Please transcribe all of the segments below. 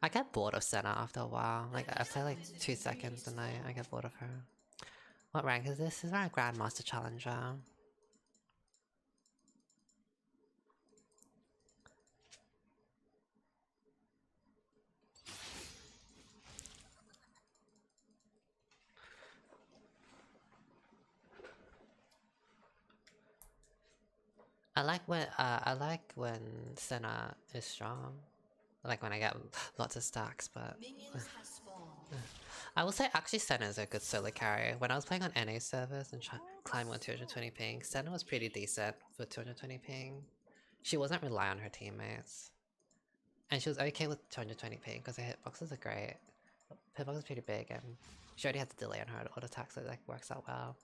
I get bored of Senna after a while. Like, I play like 2 seconds and I get bored of her. What rank is this? This is around Grandmaster Challenger. I like when Senna is strong. I like when I get lots of stacks, but I will say actually Senna is a good solo carry. When I was playing on NA servers and climbing on 220 ping, Senna was pretty decent for 220 ping. She wasn't rely on her teammates. And she was okay with 220 ping because her hitboxes are great. Her hitbox is pretty big and she already had the delay on her auto attack, so it like works out well.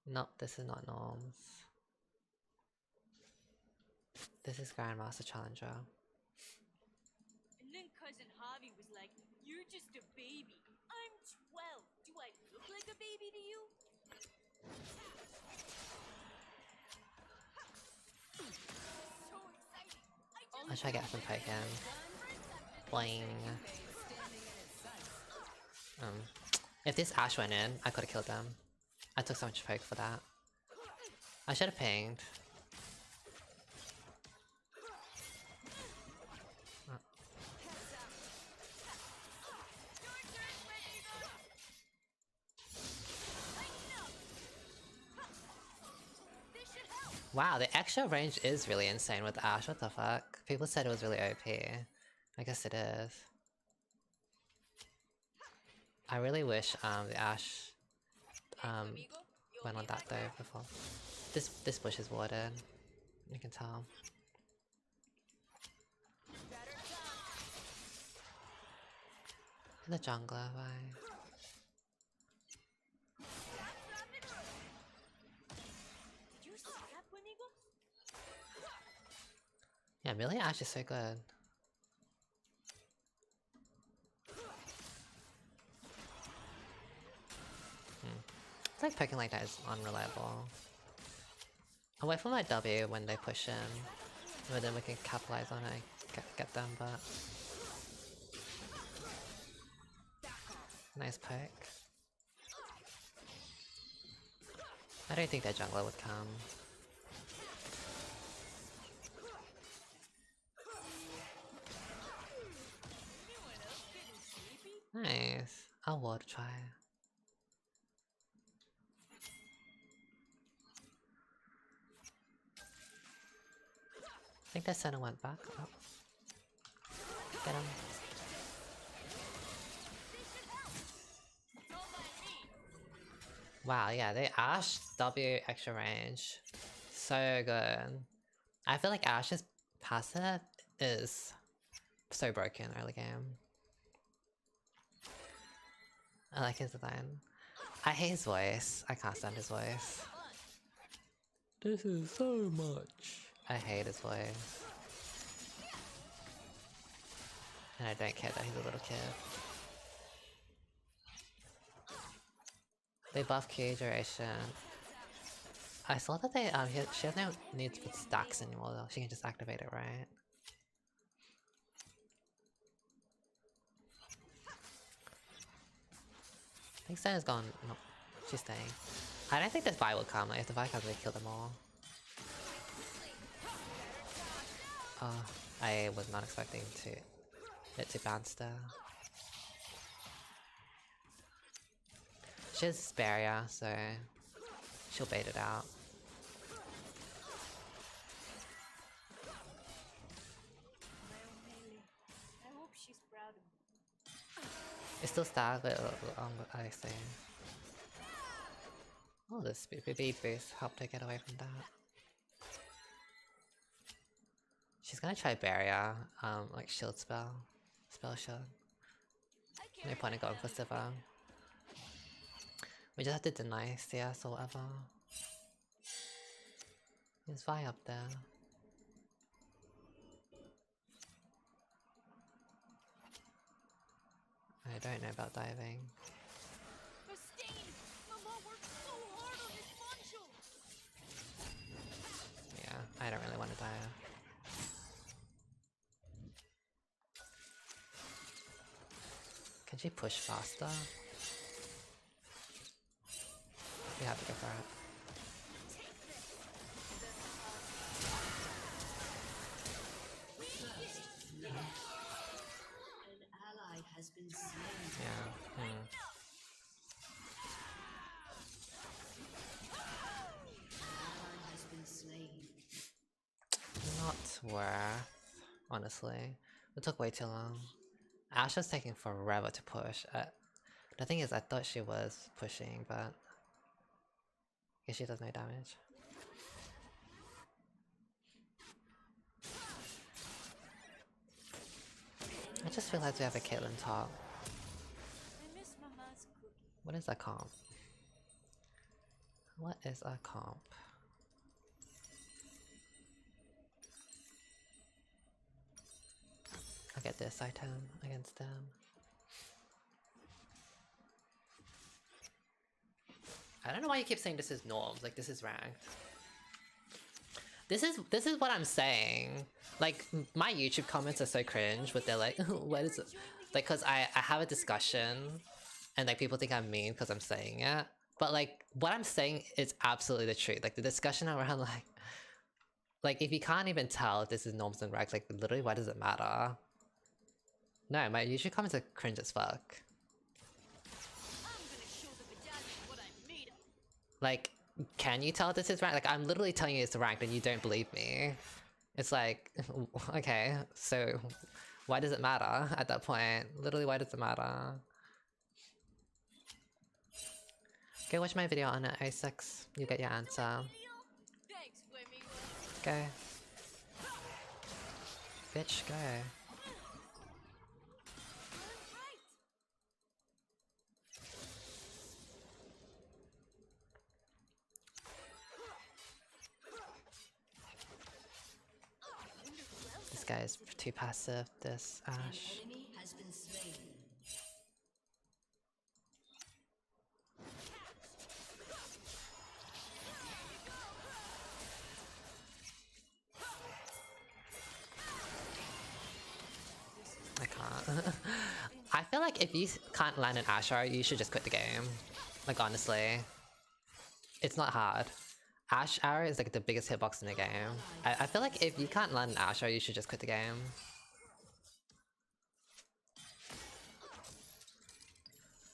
Nope, this is not norms. This is Grandmaster Challenger. And then cousin Javi was like, "You're just a baby. I'm 12. Do I look like a baby to you?" So exciting. I'll try to get some Pokken. Boing. If this Ashe went in, I could have killed them. I took so much poke for that. I should have pinged. Oh. Wow, the extra range is really insane with Ashe, what the fuck? People said it was really OP. I guess it is. I really wish the Ashe went on that though before. This bush is warded. You can tell. The jungler, bye. Yeah, melee Ashe is so good. It's like poking like that is unreliable. I'll wait for my W when they push in. But then we can capitalize on it and get them, but... Nice poke. I don't think their jungler would come. Nice. I'll ward try. I think their center went back. Oh. Get him. Wow, yeah, they Ashe W extra range. So good. I feel like Ashe's passive is so broken early game. I like his design. I hate his voice. I can't stand his voice. This is so much. I hate his voice. And I don't care that he's a little kid. They buff Q duration. I saw that they she has no need to put stacks anymore though. She can just activate it, right? I think Senna's gone. No, she's staying. I don't think this Vi will come. Like, if the Vi comes, they kill them all. Oh, I was not expecting it to bounce there. She has barrier, so she'll bait it out. I hope she's proud of me. It's still stacked, but I see. Oh, this BB boost helped her get away from that. She's gonna try barrier, like shield spell shield. No point in going for Siva. We just have to deny CS or whatever. There's Vi up there. I don't know about diving. Sustain! Mama worked so hard on this poncho! Yeah, I don't really want to dive. Can she push faster? We have to go for it. An ally has been slain. Yeah. Ally has been slain. Not worth, honestly. It took way too long. Ash was taking forever to push. The thing is, I thought she was pushing, but I guess she does no damage. I just realized we have a Caitlyn top. I miss Mama's cookie. What is a comp? What is a comp? I'll get this item against them. I don't know why you keep saying this is norms, like this is ranked. This is what I'm saying. Like, my YouTube comments are so cringe, but they're like, what is it? Like, cause I have a discussion, and like people think I'm mean because I'm saying it. But like, what I'm saying is absolutely the truth. Like the discussion around like if you can't even tell if this is norms and regs, like literally, why does it matter? No, my YouTube comments are cringe as fuck. I'm gonna show the medallion what I'm made of. Like, can you tell this is ranked? Like, I'm literally telling you it's ranked and you don't believe me. It's like, okay, so why does it matter at that point? Literally, why does it matter? Go watch my video on it, A6. You get your answer. Thanks, Flaming. Go. Bitch, go. Right. This guy is too passive, this An Ash. enemy has been slain. I can't. I feel like if you can't land an Ash arrow, you should just quit the game. Like, honestly. It's not hard. Ash arrow is like the biggest hitbox in the game. I feel like if you can't land an Ash arrow, you should just quit the game.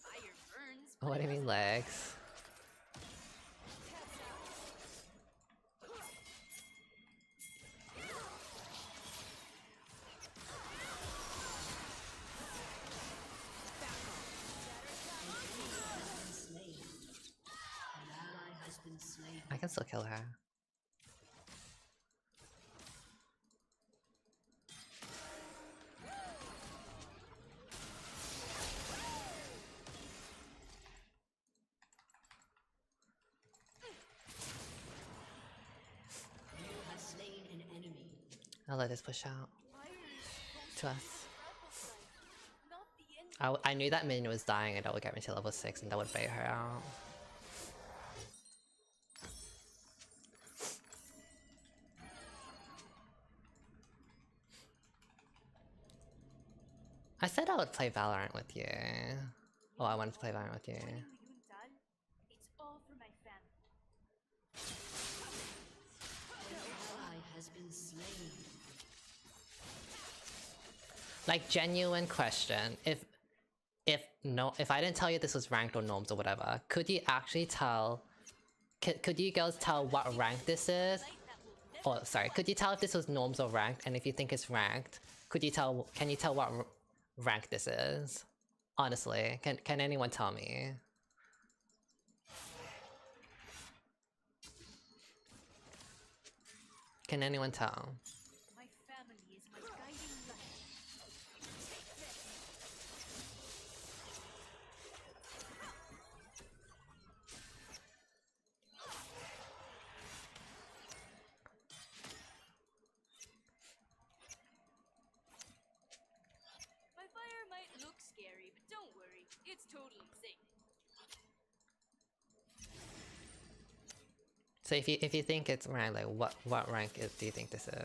Fire burns. What do you mean legs? Slain. An ally has been slain. I can still kill her. You have slain an enemy. I'll let this push out Fire is to us. not the end. I knew that minion was dying and that would get me to level 6 and that would bait her out. I said I would play Valorant with you. Oh, I wanted to play Valorant with you. Joining the Yuntal, it's all for my family. An ally has been slain. Like, genuine question. If I didn't tell you this was ranked or norms or whatever, could you actually tell? Could you girls tell what rank this is? Or sorry, could you tell if this was norms or ranked? And if you think it's ranked, could you tell? Can you tell what rank this is? Honestly, can anyone tell me? Can anyone tell? My family is my guiding light. My fire might look scary, but don't worry. totally safe. So if you think it's rank, like what rank do you think this is?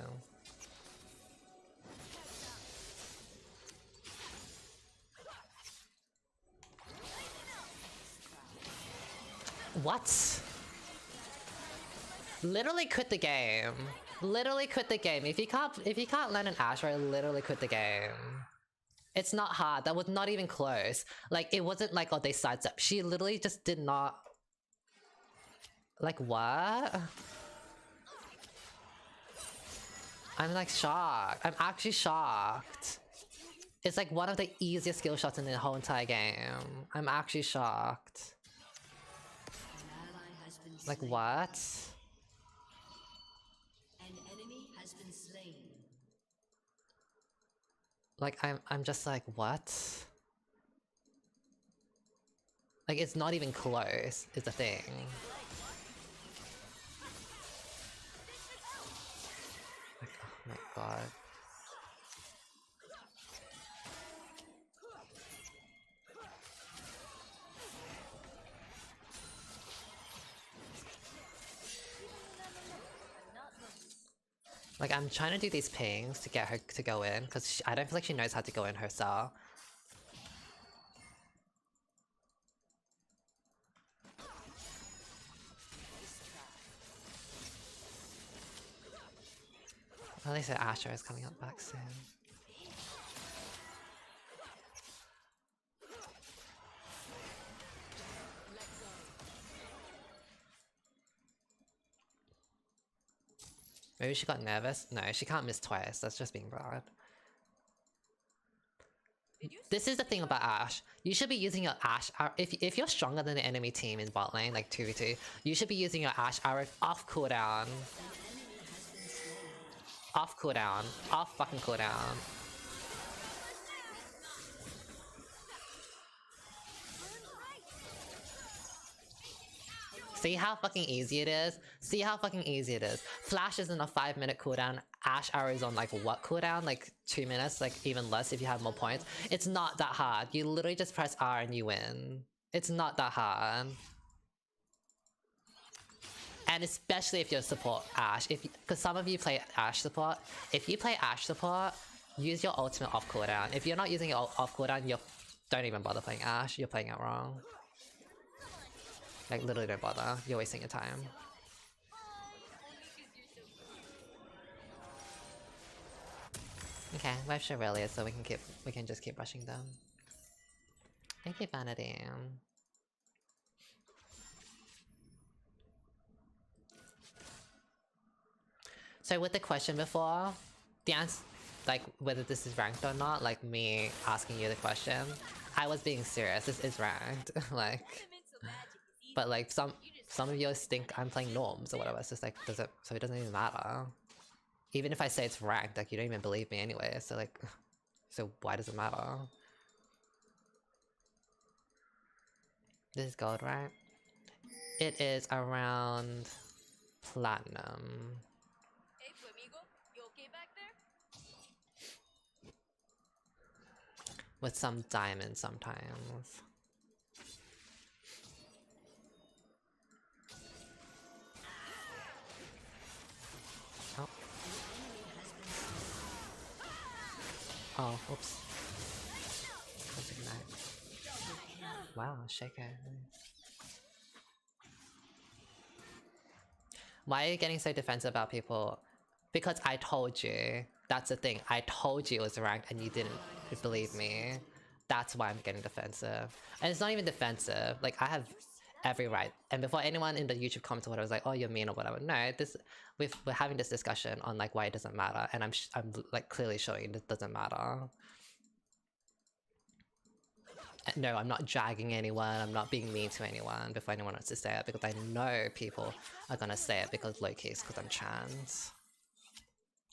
What? Literally quit the game. Literally quit the game. If you can't land an Ashray, literally quit the game. It's not hard. That was not even close. Like it wasn't like, oh, they sidestep. She literally just did not. Like what? I'm like shocked. I'm actually shocked. It's like one of the easiest skill shots in the whole entire game. I'm actually shocked. An ally has been Like slain. what? An enemy has been slain. Like I'm just like what? Like it's not even close, is the thing. Like oh my god. Like I'm trying to do these pings to get her to go in because I don't feel like she knows how to go in herself. Well, they said Asher is coming up back soon. Maybe she got nervous? No, she can't miss twice. That's just being bad. This is the thing about Ashe. You should be using your Ashe arrow. If you're stronger than the enemy team in bot lane, like 2v2, you should be using your Ashe arrow off cooldown. Off cooldown. Off fucking cooldown. See how fucking easy it is? See how fucking easy it is? Flash is in a 5-minute cooldown. Ashe arrow is on like what cooldown? Like 2 minutes, like even less if you have more points. It's not that hard. You literally just press R and you win. It's not that hard. And especially if you're support Ashe, because some of you play Ashe support. If you play Ashe support, use your ultimate off cooldown. If you're not using it off cooldown, don't even bother playing Ashe. You're playing it wrong. Like literally don't bother. You're wasting your time. Okay, we have Cherelia, so we can just keep rushing them. Thank you, Vanity. So with the question before, the answer, like whether this is ranked or not, like me asking you the question, I was being serious. This is ranked, like. But like some of you think I'm playing norms or whatever. It's just like so it doesn't even matter. Even if I say it's ranked, like you don't even believe me anyway. So like, so why does it matter? This is gold, right? It is around platinum. Hey, Flamigo, you okay back there? With some diamonds sometimes. Oh. Oh, oops. That's ignite. Wow, shake it. Why are you getting so defensive about people? Because I told you. That's the thing. I told you it was ranked and you didn't believe me. That's why I'm getting defensive. And it's not even defensive. Like, I have every right. And before anyone in the YouTube comments or whatever was like, oh, you're mean or whatever. No, we're having this discussion on like why it doesn't matter. And I'm like clearly showing it doesn't matter. No, I'm not dragging anyone, I'm not being mean to anyone before anyone wants to say it, because I know people are gonna say it because low-key it's because I'm trans.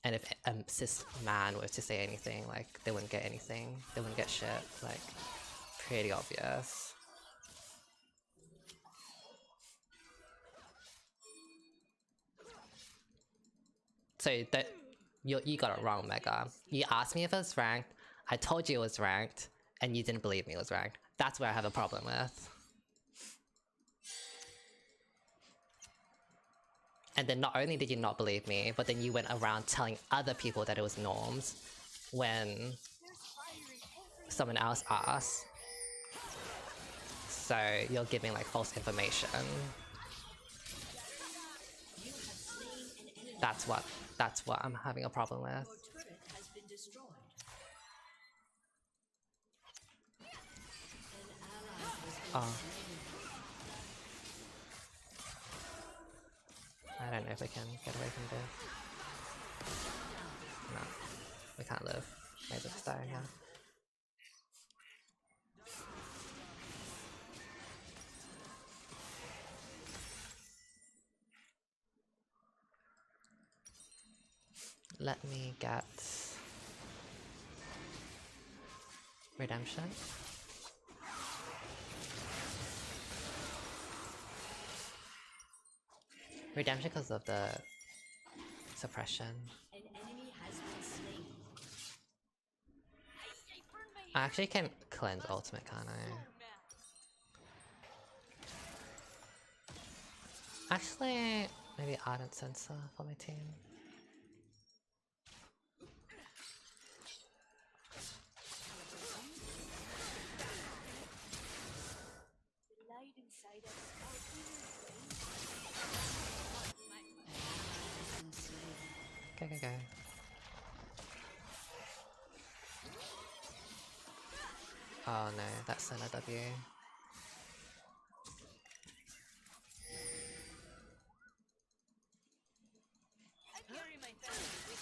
And if a cis man were to say anything, like, they wouldn't get anything. They wouldn't get shit, like, pretty obvious. So, you got it wrong, Mega. You asked me if it was ranked, I told you it was ranked, and you didn't believe me it was ranked. That's where I have a problem with. And then not only did you not believe me, but then you went around telling other people that it was norms when someone else asked. So you're giving like false information. That's what I'm having a problem with. Your turret has been destroyed. An ally has been Oh, slain. I don't know if we can get away from this. No, we can't live. Maybe it's dying now. Let me get redemption. Redemption because of the suppression. An enemy has been slain. I actually can cleanse ultimate, can't I? Actually, maybe Ardent Sensor for my team. The light inside us, our inner flame. Go, go, go. Oh no, that's an W. I carry my family with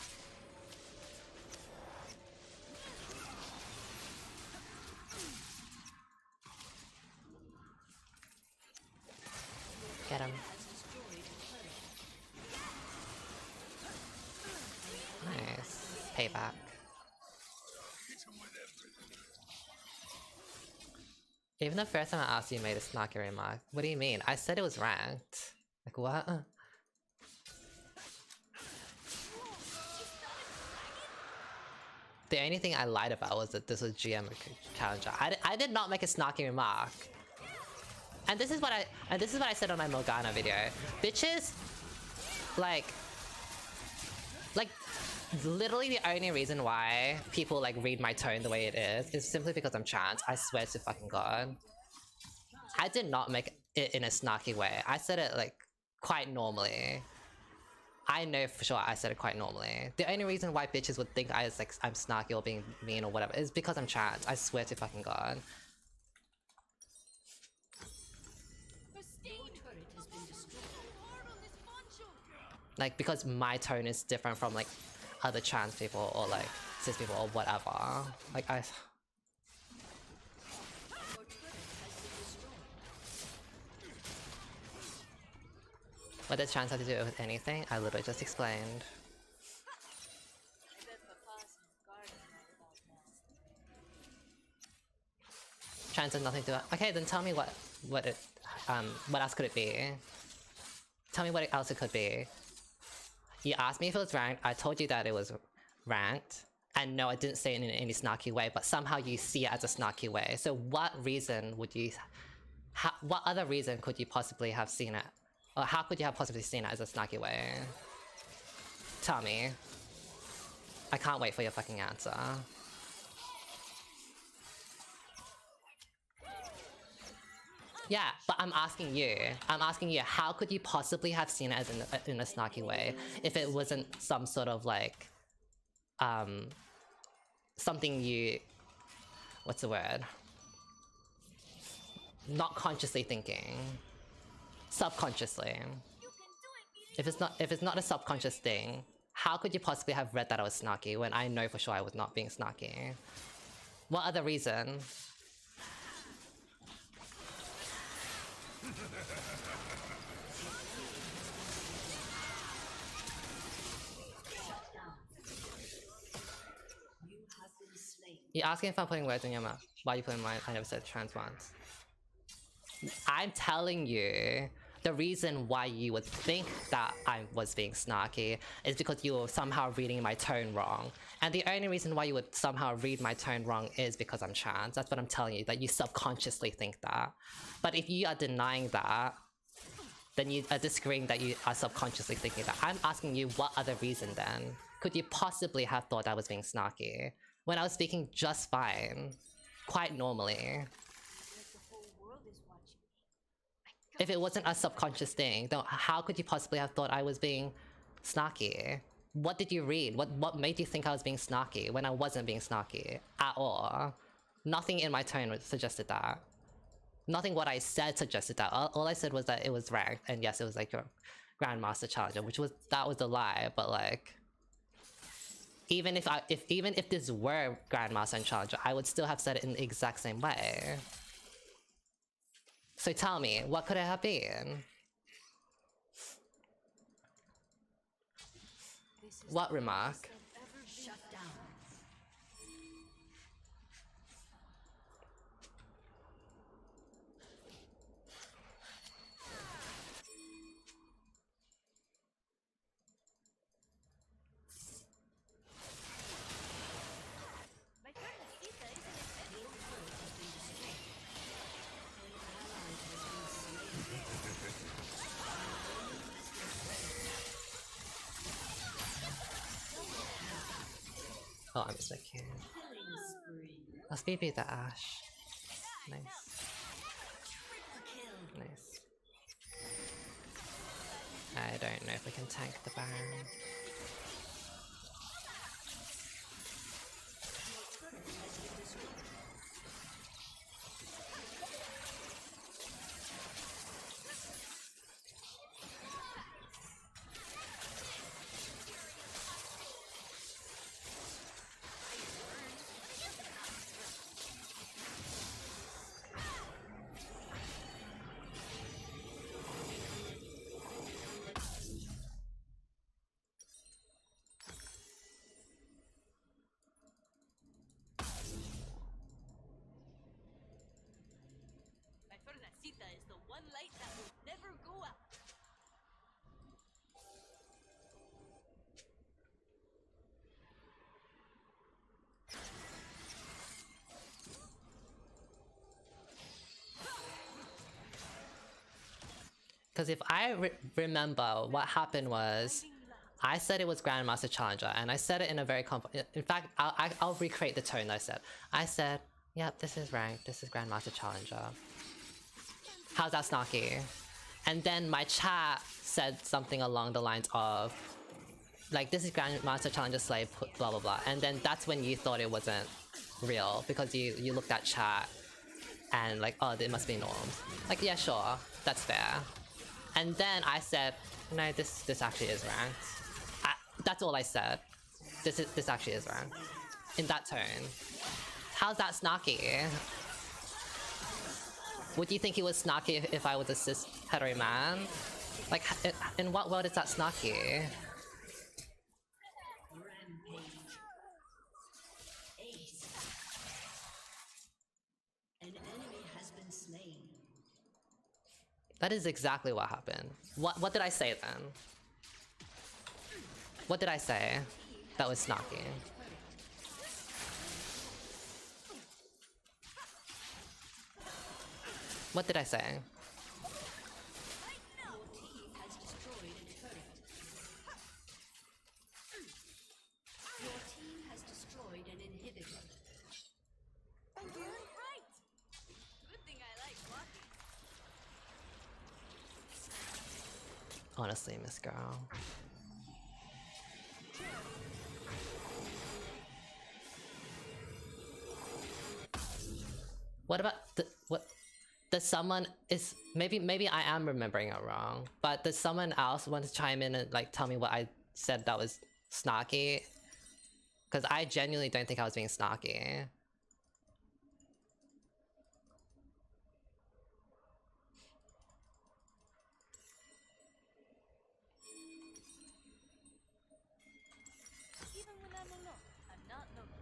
Get him. Nice. Payback. Even the first time I asked you made a snarky remark. What do you mean? I said it was ranked. Like what? The only thing I lied about was that this was GM challenger. I did not make a snarky remark. And this is what I said on my Morgana video. Bitches, like literally the only reason why people like read my tone the way it is simply because I'm trans. I swear to fucking god. I did not make it in a snarky way. I said it like quite normally. I know for sure I said it quite normally. The only reason why bitches would think I'm snarky or being mean or whatever is because I'm trans. I swear to fucking god. Your turret has been destroyed. Like because my tone is different from like other trans people or like cis people or whatever. Like I. Your turret has been destroyed. What does trans have to do with anything? I literally just explained. I bet Papa's in the garden right about now. Trans has nothing to do. Okay, then tell me what else could it be? Tell me what else it could be. You asked me if it was ranked. I told you that it was ranked, and no, I didn't say it in any snarky way. But somehow you see it as a snarky way. So what reason would you? What other reason could you possibly have seen it? Or how could you have possibly seen it as a snarky way? Tell me. I can't wait for your fucking answer. Yeah, but I'm asking you, how could you possibly have seen it as in a snarky way if it wasn't some sort of like, something you, what's the word? Not consciously thinking, subconsciously. If it's not a subconscious thing, how could you possibly have read that I was snarky when I know for sure I was not being snarky? What other reason? You have been slain. You're asking if I'm putting words in your mouth. Why are you putting mine? I never said trans once. I'm telling you, the reason why you would think that I was being snarky is because you were somehow reading my tone wrong. And the only reason why you would somehow read my tone wrong is because I'm trans. That's what I'm telling you, that you subconsciously think that. But if you are denying that, then you are disagreeing that you are subconsciously thinking that. I'm asking you, what other reason then could you possibly have thought I was being snarky when I was speaking just fine, quite normally? Like the whole world is watching me. If it wasn't a subconscious thing, then how could you possibly have thought I was being snarky? What did you read? What made you think I was being snarky when I wasn't being snarky at all? Nothing in my tone suggested that. Nothing what I said suggested that. All I said was that it was ranked, and yes, it was like your Grandmaster Challenger, that was a lie. But like, even if this were Grandmaster and Challenger, I would still have said it in the exact same way. So tell me, what could it have been? This is What the remark? best I've ever been. Shut down. My Carnacita isn't invincible. Oh, I'm just making. Killing spree. Let's BB the Ash. Nice, Triple kill. nice. I don't know if we can tank the Baron. My Carnacita is the one light that will never go out. Because if I remember, what happened was, I said it was Grandmaster Challenger, and I said it in a very in fact, I'll recreate the tone that I said. I said, yep, this is ranked, this is Grandmaster Challenger. How's that snarky? And then my chat said something along the lines of, like, this is Grandmaster Challenger Slave, blah blah blah. And then that's when you thought it wasn't real, because you looked at chat and like, oh, it must be norms. Like, yeah, sure, that's fair. And then I said, no, this actually is ranked. That's all I said. This actually is ranked. In that tone. How's that snarky? Would you think he was snarky if I was a cis hetero man? Like, in what world is that snarky? Rampage. Ace. An enemy has been slain. That is exactly what happened. What did I say then? What did I say that was snarky? What did I say? Your team has destroyed a turret. Your team has destroyed an inhibitor. You're right. Good thing I like walking. Honestly, Miss Girl. What about does someone is maybe I am remembering it wrong, but does someone else want to chime in and like tell me what I said that was snarky? Because I genuinely don't think I was being snarky. Even when I'm alone, I'm not lonely.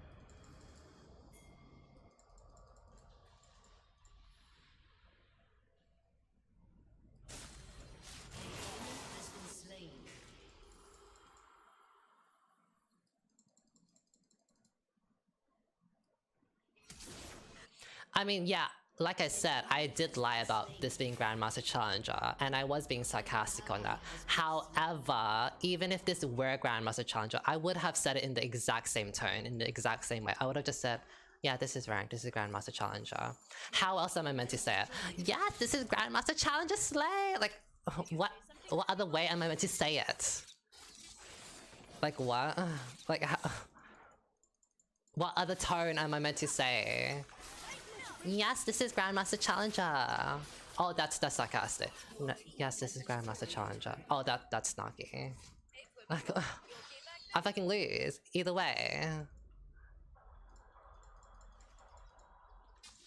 I mean, yeah, like I said, I did lie about this being Grandmaster Challenger, and I was being sarcastic on that. However, even if this were Grandmaster Challenger, I would have said it in the exact same tone, in the exact same way. I would have just said, yeah, this is ranked, this is Grandmaster Challenger. How else am I meant to say it? Yes, this is Grandmaster Challenger Slay! Like, what other way am I meant to say it? Like, what? Like, how, what other tone am I meant to say? Yes, this is Grandmaster Challenger. Oh, that's sarcastic. No, yes, this is Grandmaster Challenger. Oh, that's snarky. Like, I fucking lose either way.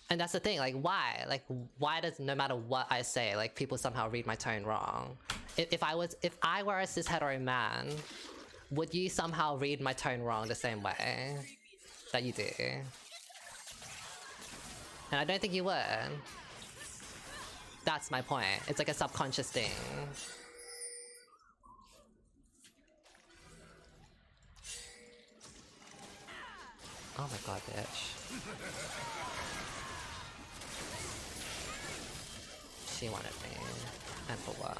And that's the thing. Like, why? Like, why does no matter what I say, like people somehow read my tone wrong? If I were a cis hetero man, would you somehow read my tone wrong the same way that you do? And I don't think you would. That's my point. It's like a subconscious thing. Oh my god, bitch. She wanted me. And for what?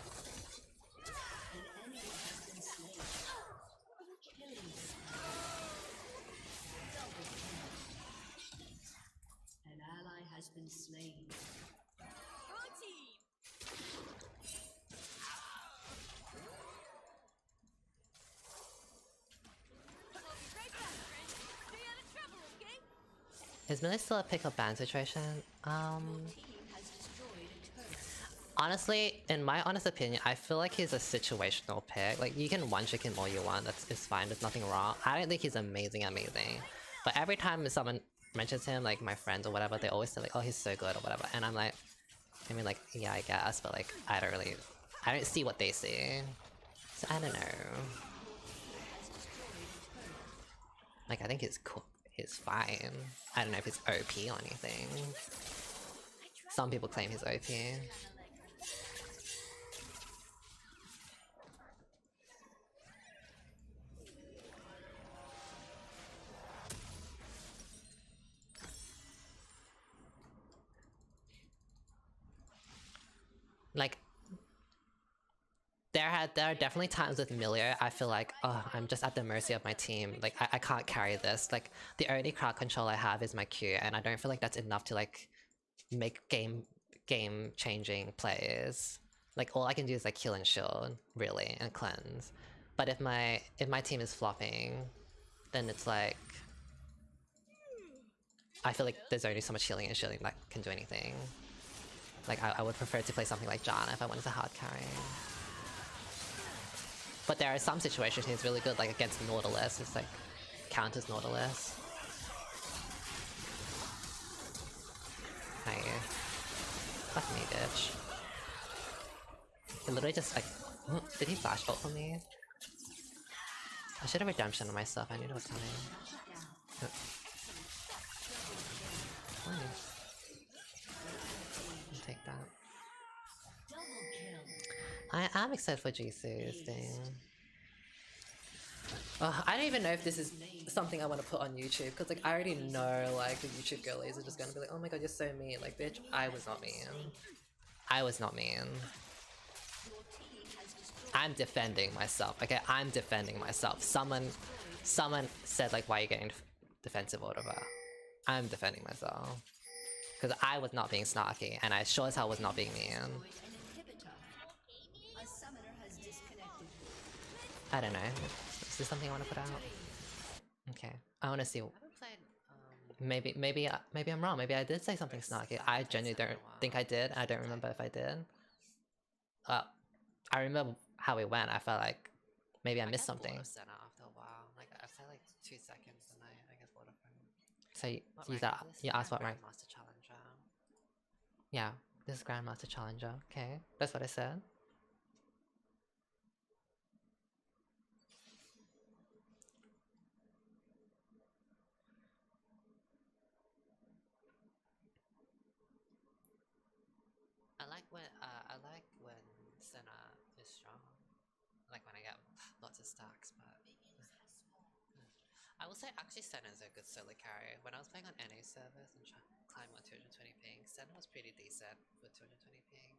An ally has been slain. Protein! I'll be right back, friends. Stay out of trouble, okay? Is Millie still a pick-up ban situation? Team has destroyed a turret. Honestly, in my honest opinion, I feel like he's a situational pick. Like, you can one-trick him all you want, it's fine, there's nothing wrong. I don't think he's amazing. But every time someone mentions him, like my friends or whatever, they always say like, oh, he's so good or whatever. And I'm like, I mean, like, yeah, I guess, but like, I don't see what they see. So I don't know. Like, I think he's cool. He's fine. I don't know if he's OP or anything. Some people claim he's OP. Like, there are definitely times with Milio I feel like, oh, I'm just at the mercy of my team. Like, I can't carry this. Like, the only crowd control I have is my Q, and I don't feel like that's enough to like make game changing plays. Like, all I can do is like kill and shield, really, and cleanse. But if my team is flopping, then it's like, I feel like there's only so much healing and shielding that can do anything. Like, I would prefer to play something like Janna if I wanted to hard carry. But there are some situations he's really good, like against Nautilus. It's like, counters Nautilus. Hey. Fuck me, bitch. He literally just like... Did he flash ult for me? I should have redemption on myself, I knew it was coming. Nice. I'll take that. I am excited for Jisoo's thing. I don't even know if this is something I want to put on YouTube, because like I already know like the YouTube girlies are just gonna be like, oh my god, you're so mean. Like, bitch, I was not mean. I was not mean. I'm defending myself, okay? I'm defending myself. Someone said like, why are you getting defensive or whatever. I'm defending myself. Because I was not being snarky, and I sure as hell was not being mean. A summoner has disconnected. I don't know. Is this something I want to put out? Okay. I want to see. Maybe I'm wrong. Maybe I did say something snarky. I genuinely don't think I did. I don't remember if I did. I remember how it went. I felt like maybe I missed something. After a while, like I said, like 2 seconds, and I get bored of it. So you asked what rank? Grandmaster Challenger. Yeah, this is Grandmaster Challenger. Okay, that's what I said. I like when Senna is strong. I like when I get lots of stacks, but I will say actually Senna is a good solo carry. When I was playing on NA servers and Climb on 220 ping. Senna was pretty decent with 220 ping.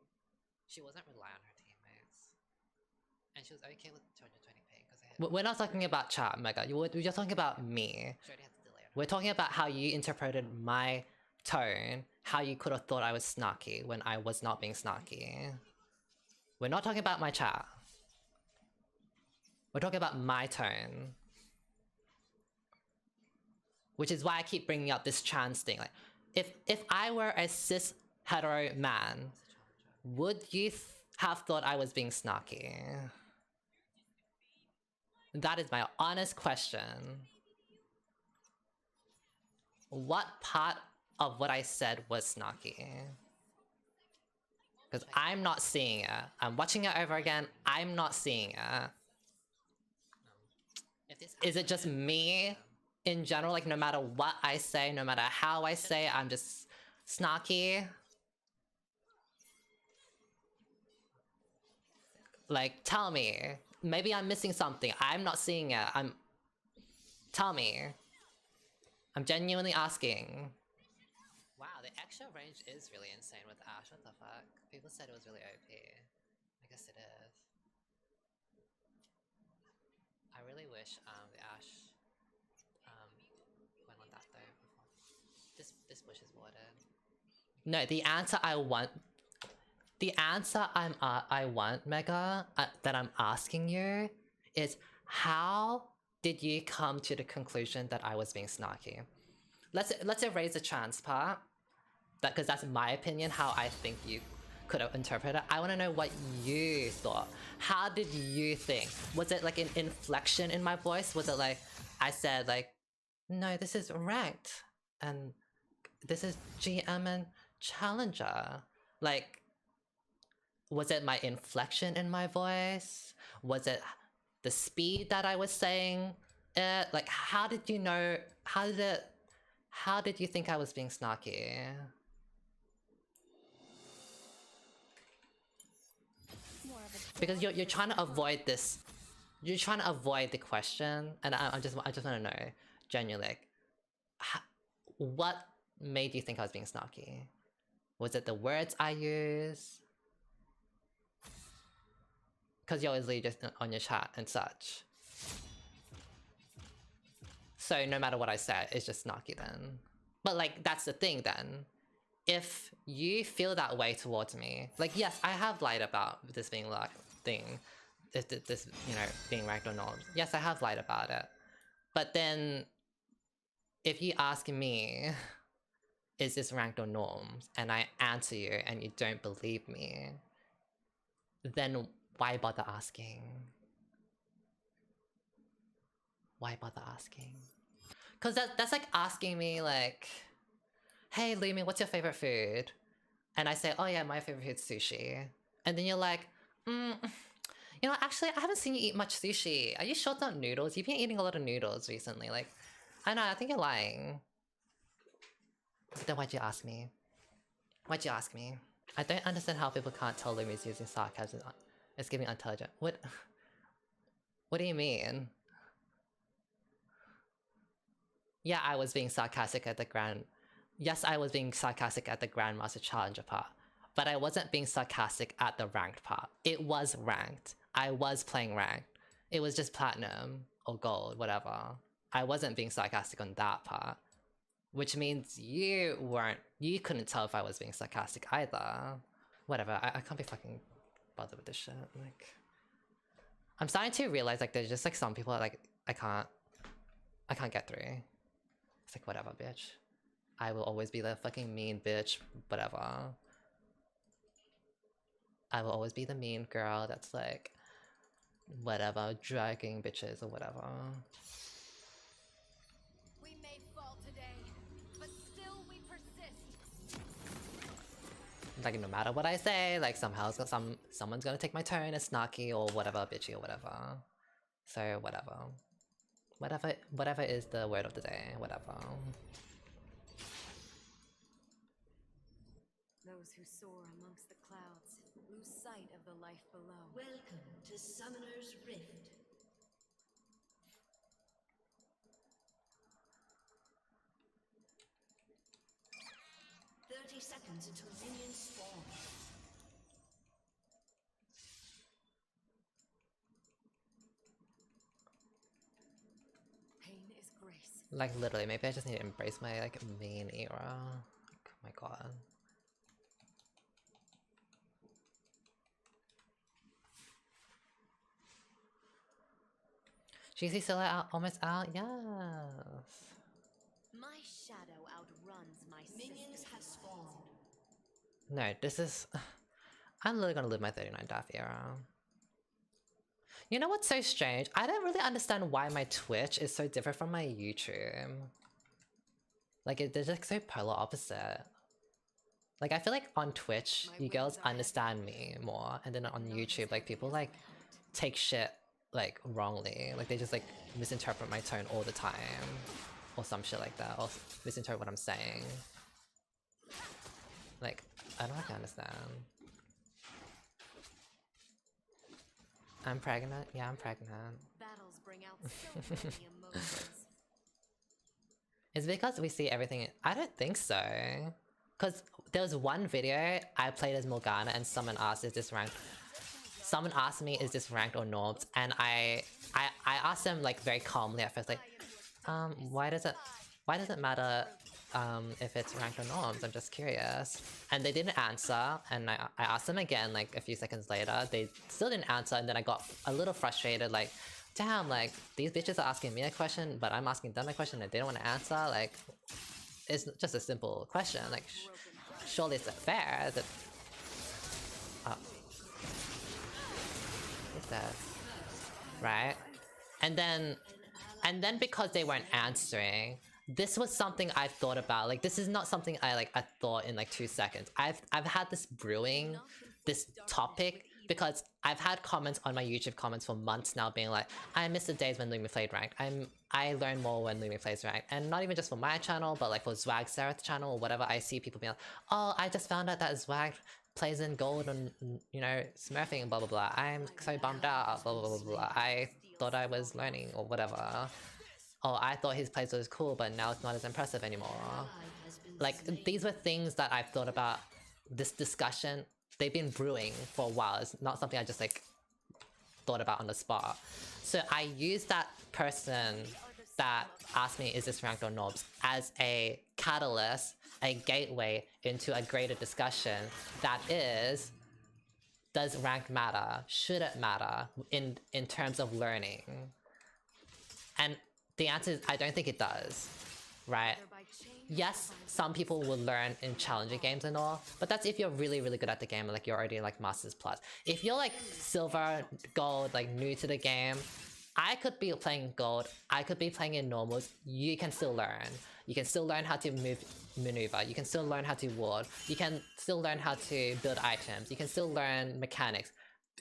She wasn't relying on her teammates. And she was okay with 220 ping because I hit. We're not talking about chat, Mega. We're just talking about me. She already had the delay on her. We're talking about how you interpreted my tone, how you could have thought I was snarky when I was not being snarky. We're not talking about my chat. We're talking about my tone. Which is why I keep bringing up this trans thing. Like, if I were a cis hetero man, would you have thought I was being snarky? That is my honest question. What part of what I said was snarky? Because I'm not seeing it. I'm watching it over again. I'm not seeing it. Is it just me in general? Like, no matter what I say, no matter how I say it, I'm just snarky? Like, tell me. Maybe I'm missing something. I'm not seeing it. Tell me. I'm genuinely asking. Wow, the extra range is really insane with Ash. What the fuck? People said it was really OP. I guess it is. I really wish the Ash went on that though before. This bush is watered. No, the answer I want. The answer I want, Mega, that I'm asking you is how did you come to the conclusion that I was being snarky? Let's erase the trans part, because that's my opinion, how I think you could have interpreted it. I want to know what you thought. How did you think? Was it like an inflection in my voice? Was it like I said like, no, this is ranked and this is GM and Challenger? Like, was it my inflection in my voice? Was it the speed that I was saying it? Like, how did you know? How did you think I was being snarky? Because you're trying to avoid this. You're trying to avoid the question, and I just want to know, genuinely, like, what made you think I was being snarky? Was it the words I used? Because you're always just on your chat and such. So no matter what I said, it's just snarky then. But like, that's the thing then. If you feel that way towards me, like, yes, I have lied about this being like thing, this you know, being ranked or norms. Yes, I have lied about it. But then, if you ask me, is this ranked or norms, and I answer you and you don't believe me, then why bother asking? Why bother asking? Because that's like asking me like, hey Lumi, what's your favorite food? And I say, oh yeah, my favorite food's sushi. And then you're like, you know, actually I haven't seen you eat much sushi. Are you short on noodles? You've been eating a lot of noodles recently. Like, I know, I think you're lying. But then why'd you ask me? Why'd you ask me? I don't understand how people can't tell Lumi's using sarcasm. It's giving intelligent. What do you mean? Yeah, I was being sarcastic at the Yes, I was being sarcastic at the Grandmaster Challenger part. But I wasn't being sarcastic at the ranked part. It was ranked. I was playing ranked. It was just platinum or gold, whatever. I wasn't being sarcastic on that part. Which means you couldn't tell if I was being sarcastic either. Whatever, I can't be fucking bothered with this shit. Like, I'm starting to realize like there's just like some people that, like, I can't get through. It's like, whatever, bitch. I will always be the fucking mean bitch, whatever. I will always be the mean girl that's like, whatever, dragging bitches or whatever. We may fall today, but still we persist. Like, no matter what I say, like, somehow someone's gonna take my turn as snarky or whatever, bitchy or whatever. So, whatever. Whatever is the word of the day, whatever. Those who soar amongst the clouds lose sight of the life below. Welcome to Summoner's Rift. seconds until minions spawn. Pain is grace. Like literally, maybe I just need to embrace my like main era. Oh my god. GC still out, almost out? Yes. My shadow outruns my Minions have spawned. No, this is... I'm literally gonna live my 39 death era. You know what's so strange? I don't really understand why my Twitch is so different from my YouTube. Like, they're just so polar opposite. Like, I feel like on Twitch, you girls understand me more, and then on YouTube, like, people, like, take shit, like, wrongly. Like, they just, like, misinterpret my tone all the time. Or some shit like that, or misinterpret what I'm saying. Like, I don't really understand. I'm pregnant? Yeah, I'm pregnant. battles bring out so many emotions. It's because we see everything. I don't think so. Because there was one video I played as Morgana and someone asked, is this ranked? Someone asked me, is this ranked or norms? And I asked them like very calmly at first, like, why does it matter if it's ranked or norms? I'm just curious. And they didn't answer, and I asked them again like a few seconds later. They still didn't answer, and then I got a little frustrated, like, damn, like, these bitches are asking me a question, but I'm asking them a question and they don't want to answer. Like, it's just a simple question. Like, surely it's fair that... Oh. What's that? Right? And then because they weren't answering, this was something I've thought about. Like, this is not something I thought in like 2 seconds. I've had this brewing, this topic, because I've had comments on my YouTube comments for months now being like, I miss the days when Lumi played ranked. I learn more when Lumi plays ranked. And not even just for my channel, but like for Zwag Sereth's channel or whatever, I see people being like, oh, I just found out that Zwag plays in gold and, you know, smurfing, blah blah blah. I'm so bummed out, blah blah blah blah. I thought I was learning or whatever. Oh, I thought his plays was cool, but now it's not as impressive anymore. Like, these were things that I've thought about. This discussion, they've been brewing for a while. It's not something I just like thought about on the spot. So I used that person that asked me, is this ranked or norbs, as a catalyst, a gateway into a greater discussion that is, does ranked matter? Should it matter in terms of learning? And the answer is, I don't think it does, right? Yes, some people will learn in challenger games and all, but that's if you're really, really good at the game, like you're already like Masters Plus. If you're like silver, gold, like new to the game, I could be playing gold, I could be playing in normals, you can still learn. You can still learn how to maneuver, you can still learn how to ward, you can still learn how to build items, you can still learn mechanics.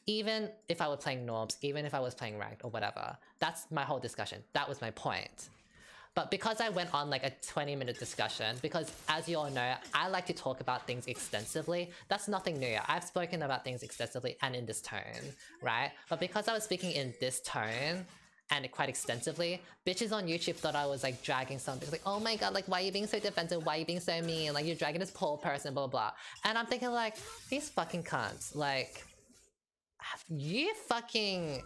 Even if I was playing norms, even if I was playing ranked or whatever. That's my whole discussion. That was my point. But because I went on like a 20-minute discussion, because as you all know, I like to talk about things extensively. That's nothing new. I've spoken about things extensively and in this tone, right? But because I was speaking in this tone and quite extensively, bitches on YouTube thought I was like dragging something. Like, oh my god, like, why are you being so defensive? Why are you being so mean? Like, you're dragging this poor person, blah, blah, blah. And I'm thinking like, these fucking cunts, like, you fucking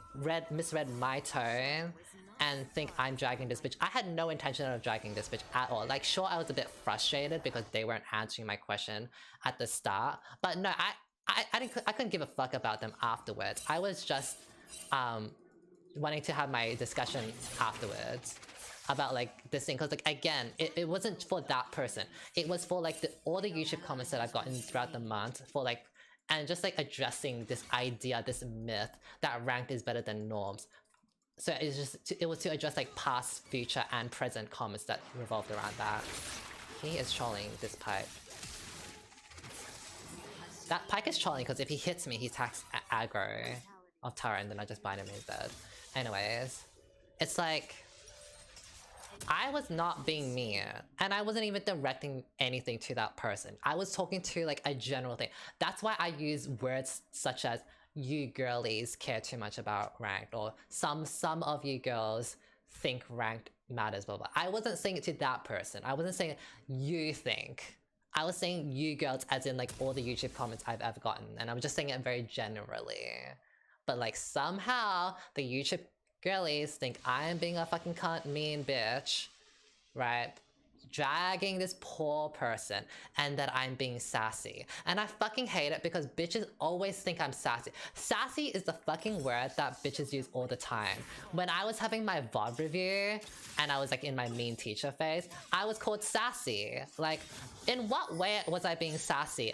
misread my tone and think I'm dragging this bitch. I had no intention of dragging this bitch at all. Like, sure, I was a bit frustrated because they weren't answering my question at the start, but no, I couldn't give a fuck about them afterwards. I was just wanting to have my discussion afterwards about like this thing, because like, again, it wasn't for that person. It was for like all the YouTube comments that I've gotten throughout the month for like, and just like addressing this idea, this myth that ranked is better than norms. So it was to address like past, future, and present comments that revolved around that. He is trolling this Pyke. That Pyke is trolling because if he hits me, he attacks aggro of Tara, and then I just bind him and he's dead. Anyways, it's like, I was not being mean, and I wasn't even directing anything to that person. I was talking to like a general thing. That's why I use words such as, you girlies care too much about ranked, or some of you girls think ranked matters, blah blah. I wasn't saying it to that person. I wasn't saying you think. I was saying you girls as in like all the YouTube comments I've ever gotten, and I'm just saying it very generally. But like somehow the YouTube girlies think I am being a fucking cunt, mean bitch, right? Dragging this poor person and that I'm being sassy. And I fucking hate it because bitches always think I'm sassy. Sassy is the fucking word that bitches use all the time. When I was having my VOD review and I was like in my mean teacher phase, I was called sassy. Like, in what way was I being sassy?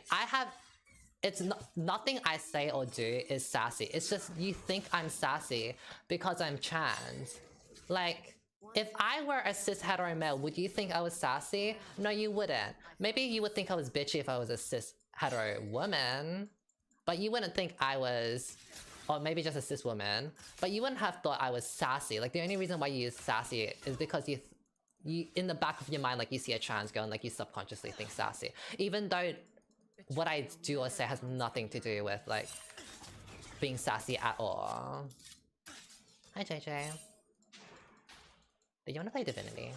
It's nothing I say or do is sassy. It's just you think I'm sassy because I'm trans. Like, if I were a cis hetero male, would you think I was sassy? No, you wouldn't. Maybe you would think I was bitchy if I was a cis hetero woman, but you wouldn't think I was, or maybe just a cis woman, but you wouldn't have thought I was sassy. Like, the only reason why you use sassy is because you in the back of your mind, like, you see a trans girl and like you subconsciously think sassy, even though what I do or say has nothing to do with like being sassy at all. Hi JJ. Do you want to play Divinity?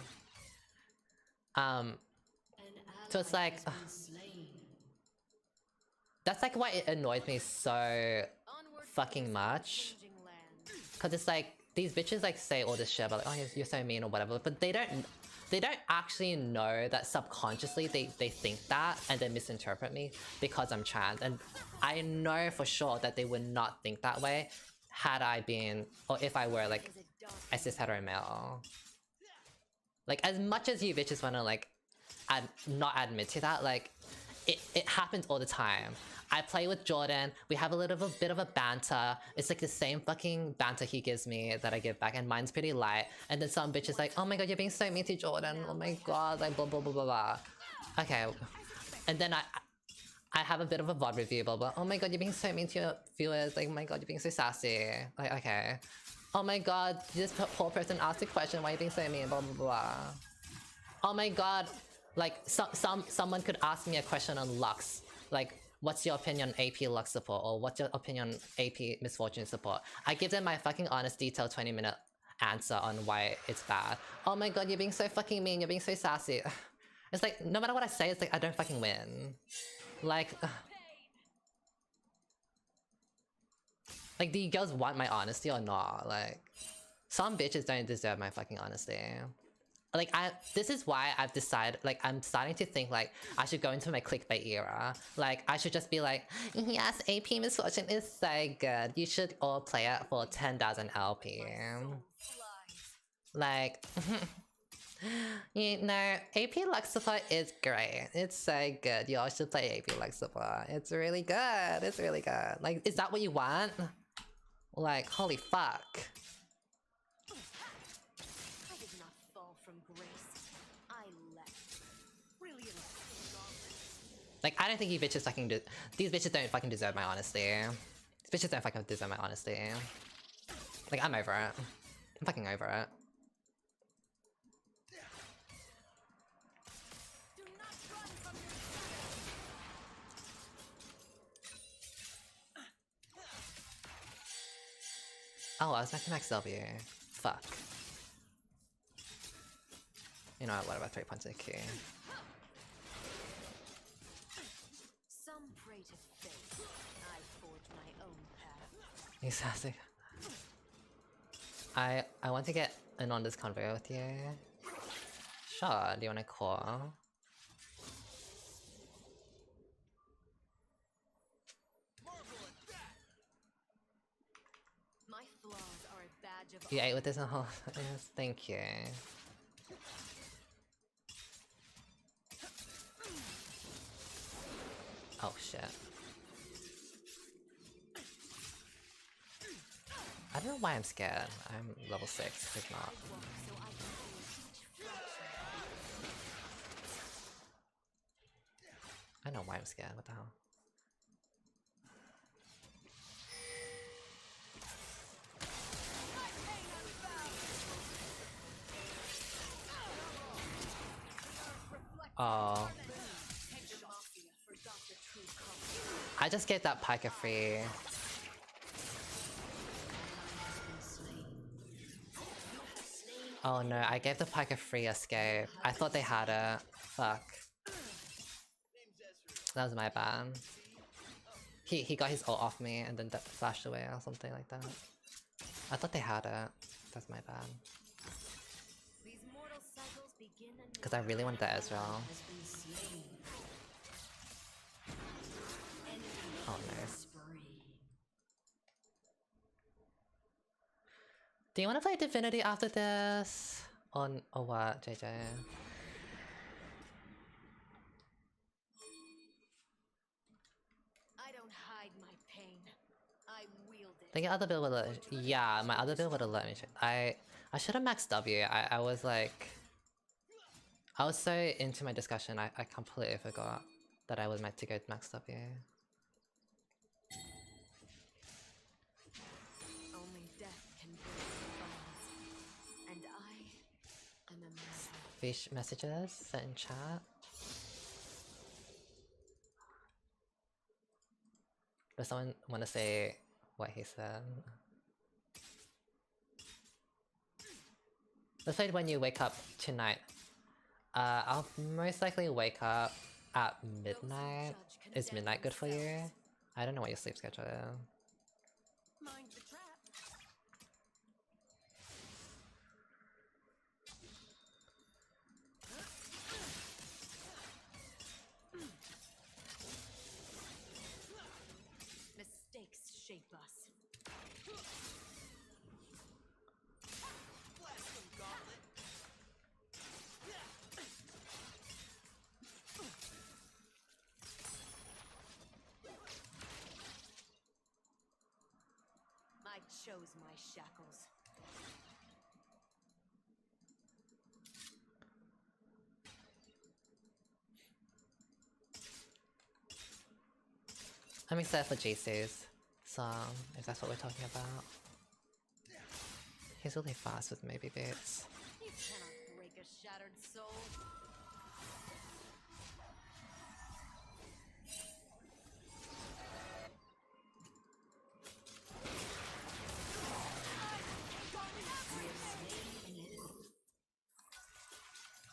So it's like, that's like why it annoys me so fucking much. Cause it's like, these bitches like say all this shit about like, oh, you're so mean or whatever, but they don't actually know that subconsciously they think that and they misinterpret me because I'm trans. And I know for sure that they would not think that way had I been, or if I were like a cis hetero male. Like, as much as you bitches wanna like not admit to that, like it happens all the time. I play with Jordan, we have a little bit of a banter. It's like the same fucking banter he gives me that I give back, and mine's pretty light. And then some bitch is like, oh my god, you're being so mean to Jordan, oh my god, like blah blah blah blah blah. Okay, and then I have a bit of a VOD review, blah blah. Oh my god, you're being so mean to your viewers, like oh my god, you're being so sassy. Like, okay. Oh my god, this poor person asked a question, why are you being so mean, blah blah blah. Oh my god, like someone could ask me a question on Lux, like what's your opinion on AP Lux support, or what's your opinion on AP Misfortune support? I give them my fucking honest, detailed 20-minute answer on why it's bad. Oh my god, you're being so fucking mean, you're being so sassy. It's like, no matter what I say, it's like I don't fucking win. Like, like, do you girls want my honesty or not? Like, some bitches don't deserve my fucking honesty. Like, this is why I've decided, like, I'm starting to think, like, I should go into my clickbait era. Like, I should just be like, yes, AP Misfortune is so good. You should all play it for 10,000 LP. Like, you know, AP Lux support is great. It's so good. You all should play AP Lux support. It's really good. It's really good. Like, is that what you want? Like, holy fuck. Like, I don't think you bitches fucking these bitches don't fucking deserve my honesty. These bitches don't fucking deserve my honesty. Like, I'm over it. I'm fucking over it. Oh, I was back to max W. Fuck. You know what about 3 points IQ? Some pray to fate. I forge my own path. Exactly. I want to get in on this convo with you. Sure, do you want to call? My flaws are a badge of You ate with this and whole. Yes, thank you. Oh shit. I don't know why I'm scared. I'm level 6, if not. I know why I'm scared, what the hell? Oh. I just gave that Pika free. Oh no, I gave the Pika free escape. I thought they had it. Fuck. That was my bad. He got his ult off me and then flashed away or something like that. I thought they had it. That's my bad. These mortal cycles begin anew. Because I really wanted that Ezreal. Has been slain. Enemy Oh no. spree. Do you want to play Divinity after this? Or what, JJ? I don't hide my pain. I wield it. I think your other build would let. Yeah, my other build would have let me. I should have maxed W. I was like, I was so into my discussion. I completely forgot that I was meant to go max W. Only death can break the bonds. And I am a messer. Fish messages sent in chat. Does someone want to say what he said? Let's play when you wake up tonight. I'll most likely wake up at midnight. Is midnight good for you? I don't know what your sleep schedule is. Mind the trap. Mistakes shape us. I chose my shackles. I'm excited for JC's song, if that's what we're talking about. He's really fast with maybe bits. You cannot break a shattered soul.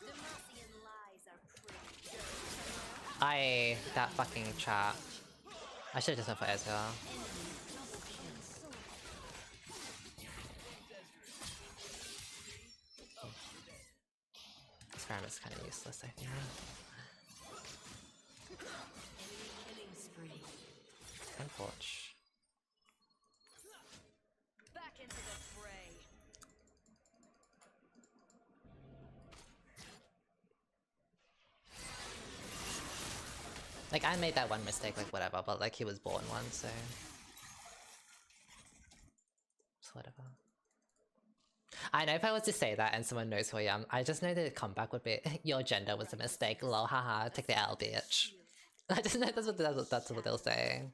Demacian lies are pretty. That fucking trap. I should've just went for Ezreal. Scram is kinda useless, I think. Killing spree. Unfortunate. Back into the fray. Like, I made that one mistake, like, whatever, but, like, he was born one, so... So whatever. I know if I was to say that and someone knows who I am, I just know the comeback would be, your gender was a mistake, lol, haha, take the L, bitch. I just know that's what they'll say.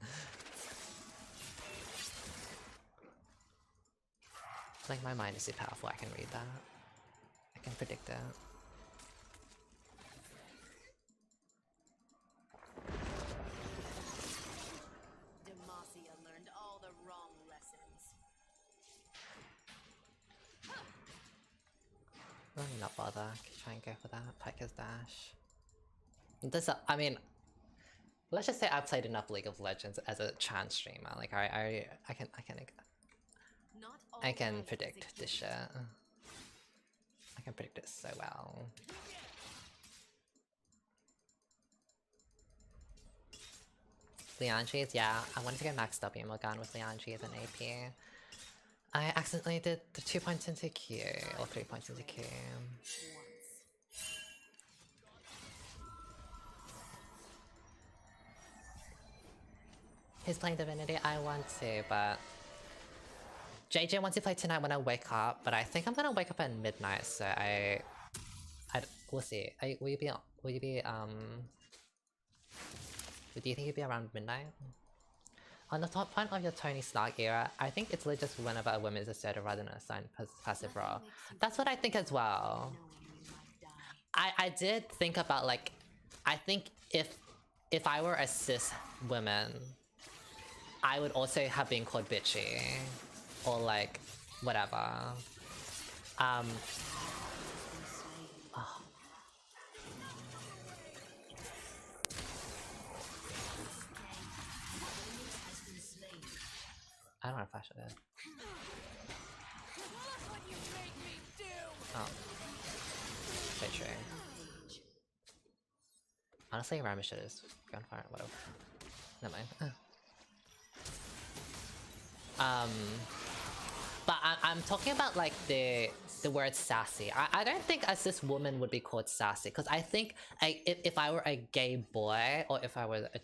Like, my mind is too powerful, I can read that. I can predict it. Demacia learned all the wrong lessons. Let me not bother, try and go for that, Piker's Dash. This, I mean, let's just say I've played enough League of Legends as a trans streamer, like, I Not all I can violence is predict a this gift. shit. I can predict it so well. Liandry's, yeah, I wanted to go max W Morgan with Liandry's and AP. I accidentally did the 2 points into Q, or 3 points into Q. Once. He's playing Divinity, I want to, but... JJ wants to play tonight when I wake up, but I think I'm gonna wake up at midnight, so we'll see. Will you be, do you think you'll be around midnight? On the top point of your Tony Stark era, I think it's legit just whenever a woman is assertive rather than assigned passive role. That's what I think as well. Knowing you might die. I did think about, like, I think if I were a cis woman, I would also have been called bitchy. Or like, whatever. Oh. I don't want to flash it. Look what you made me do! Oh. Very true. Honestly, Ramish is gunfire, whatever. Never mind. But I'm talking about like the word sassy. I don't think as this woman would be called sassy, because I think if I were a gay boy, or if I were a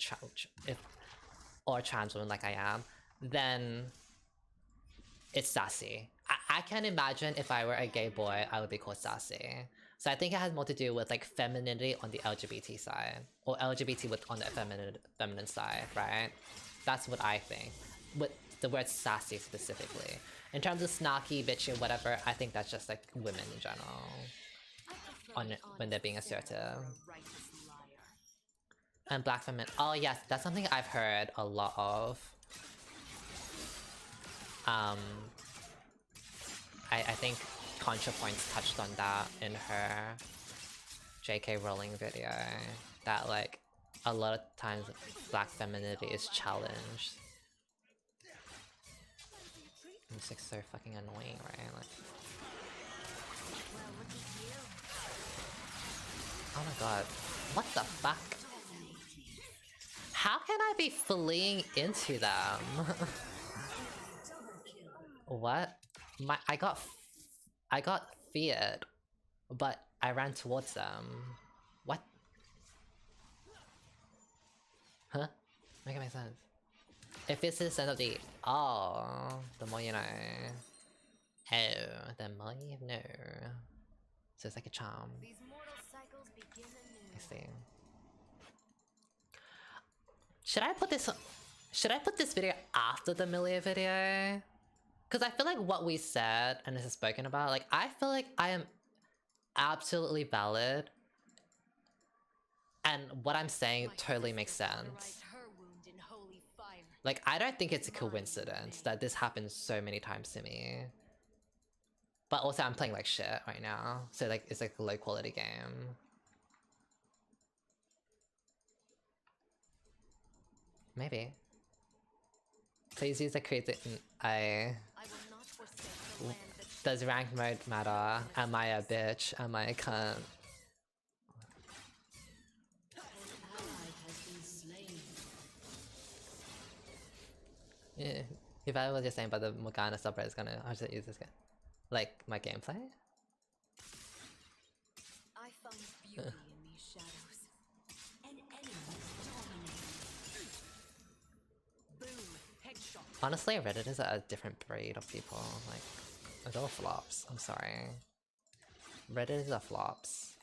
trans woman like I am, then it's sassy. I can imagine if I were a gay boy, I would be called sassy. So I think it has more to do with like femininity on the LGBT side, or LGBT on the feminine side, right? That's what I think. With the word sassy specifically. In terms of snarky, bitchy, whatever, I think that's just like women in general. When they're being assertive. And black feminine. Oh yes, that's something I've heard a lot of. I think ContraPoints touched on that in her JK Rowling video. That like a lot of times black femininity is challenged. It's like so fucking annoying, right? Like, oh my god, what the fuck? How can I be fleeing into them? What? I got feared, but I ran towards them. What? Huh? Make it make sense. If it's the sense of the the more you know. Oh, the more you know. So it's like a charm. These mortal cycles begin anew. I see. Should I put this video after the Milia video? Because I feel like what we said and this is spoken about, like I feel like I am absolutely valid. And what I'm saying totally makes sense. Like, I don't think it's a coincidence that this happens so many times to me. But also, I'm playing like shit right now. So, like, it's like a low quality game. Maybe. Please use the creative. Does rank mode matter? Am I a bitch? Am I a cunt? Yeah, if I was just saying about the Morgana subreddit is gonna, how should I use this guy? Like, my gameplay? I find beauty in these shadows. An enemy dominating. Boom, headshot. Honestly, Reddit is a different breed of people. Like, it's all flops. I'm sorry. Reddit is a flops.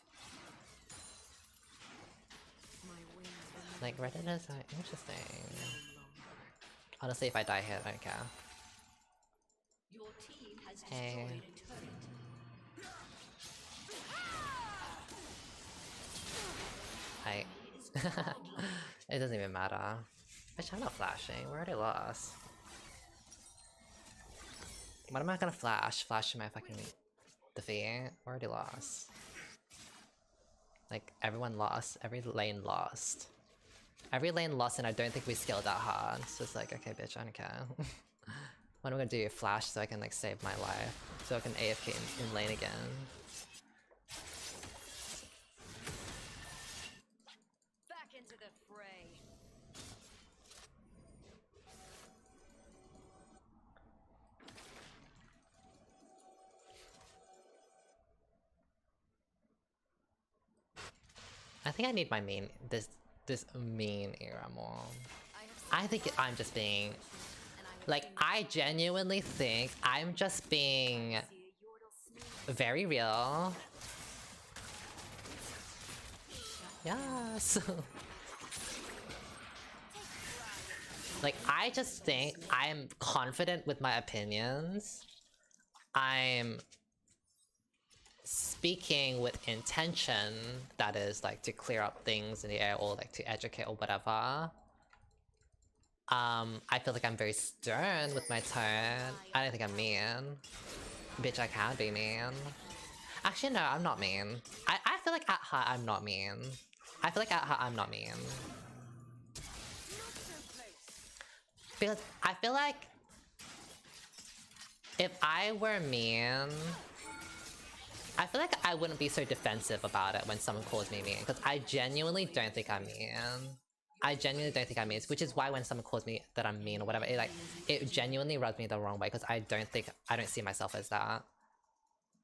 Like, Reddit is interesting. Honestly, if I die here, I don't care. Hey. Hi. It doesn't even matter. Bitch, I'm not flashing. We already lost. What am I gonna flash? Flash my fucking defeat? We already lost. Like, everyone lost. Every lane lost. Every lane lost and I don't think we scaled that hard. So it's like, okay bitch, I don't care. What am I gonna do? Flash so I can like save my life. So I can AFK in lane again. Back into the fray. I think I need my main this main era more. I think I'm just being like, I genuinely think I'm just being very real. Yes. Like, I just think I'm confident with my opinions. I'm speaking with intention, that is like to clear up things in the air or like to educate or whatever. I feel like I'm very stern with my tone. I don't think I'm mean. Bitch, I can be mean. Actually, no, I'm not mean. I feel like at heart I'm not mean. I feel like at heart I'm not mean. Because I feel like if I were mean, I feel like I wouldn't be so defensive about it when someone calls me mean, because I genuinely don't think I'm mean. I genuinely don't think I'm mean, which is why when someone calls me that I'm mean or whatever, it genuinely rubs me the wrong way, because I don't see myself as that.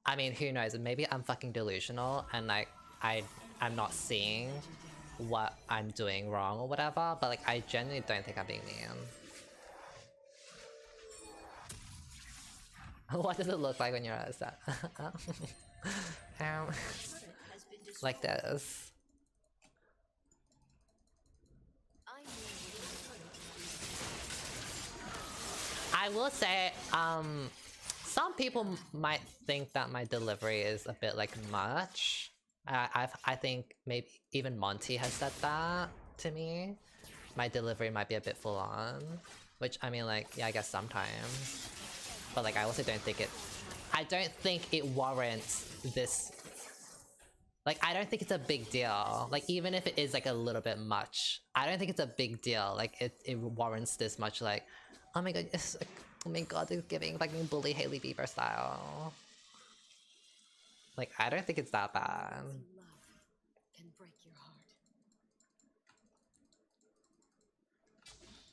I mean, who knows? Maybe I'm fucking delusional and like I'm not seeing what I'm doing wrong or whatever, but like I genuinely don't think I'm being mean. What does it look like when you're at that? Like this. I will say, some people might think that my delivery is a bit like much. I think maybe even Monty has said that to me. My delivery might be a bit full on, which I mean, like, yeah, I guess sometimes. But like, I also don't think it warrants this. Like, I don't think it's a big deal. Like, even if it is like a little bit much, I don't think it's a big deal. Like, it warrants this much. Like, oh my god, it's like, oh my god, it's giving fucking bully Hailey Bieber style. Like, I don't think it's that bad. Love can break your heart.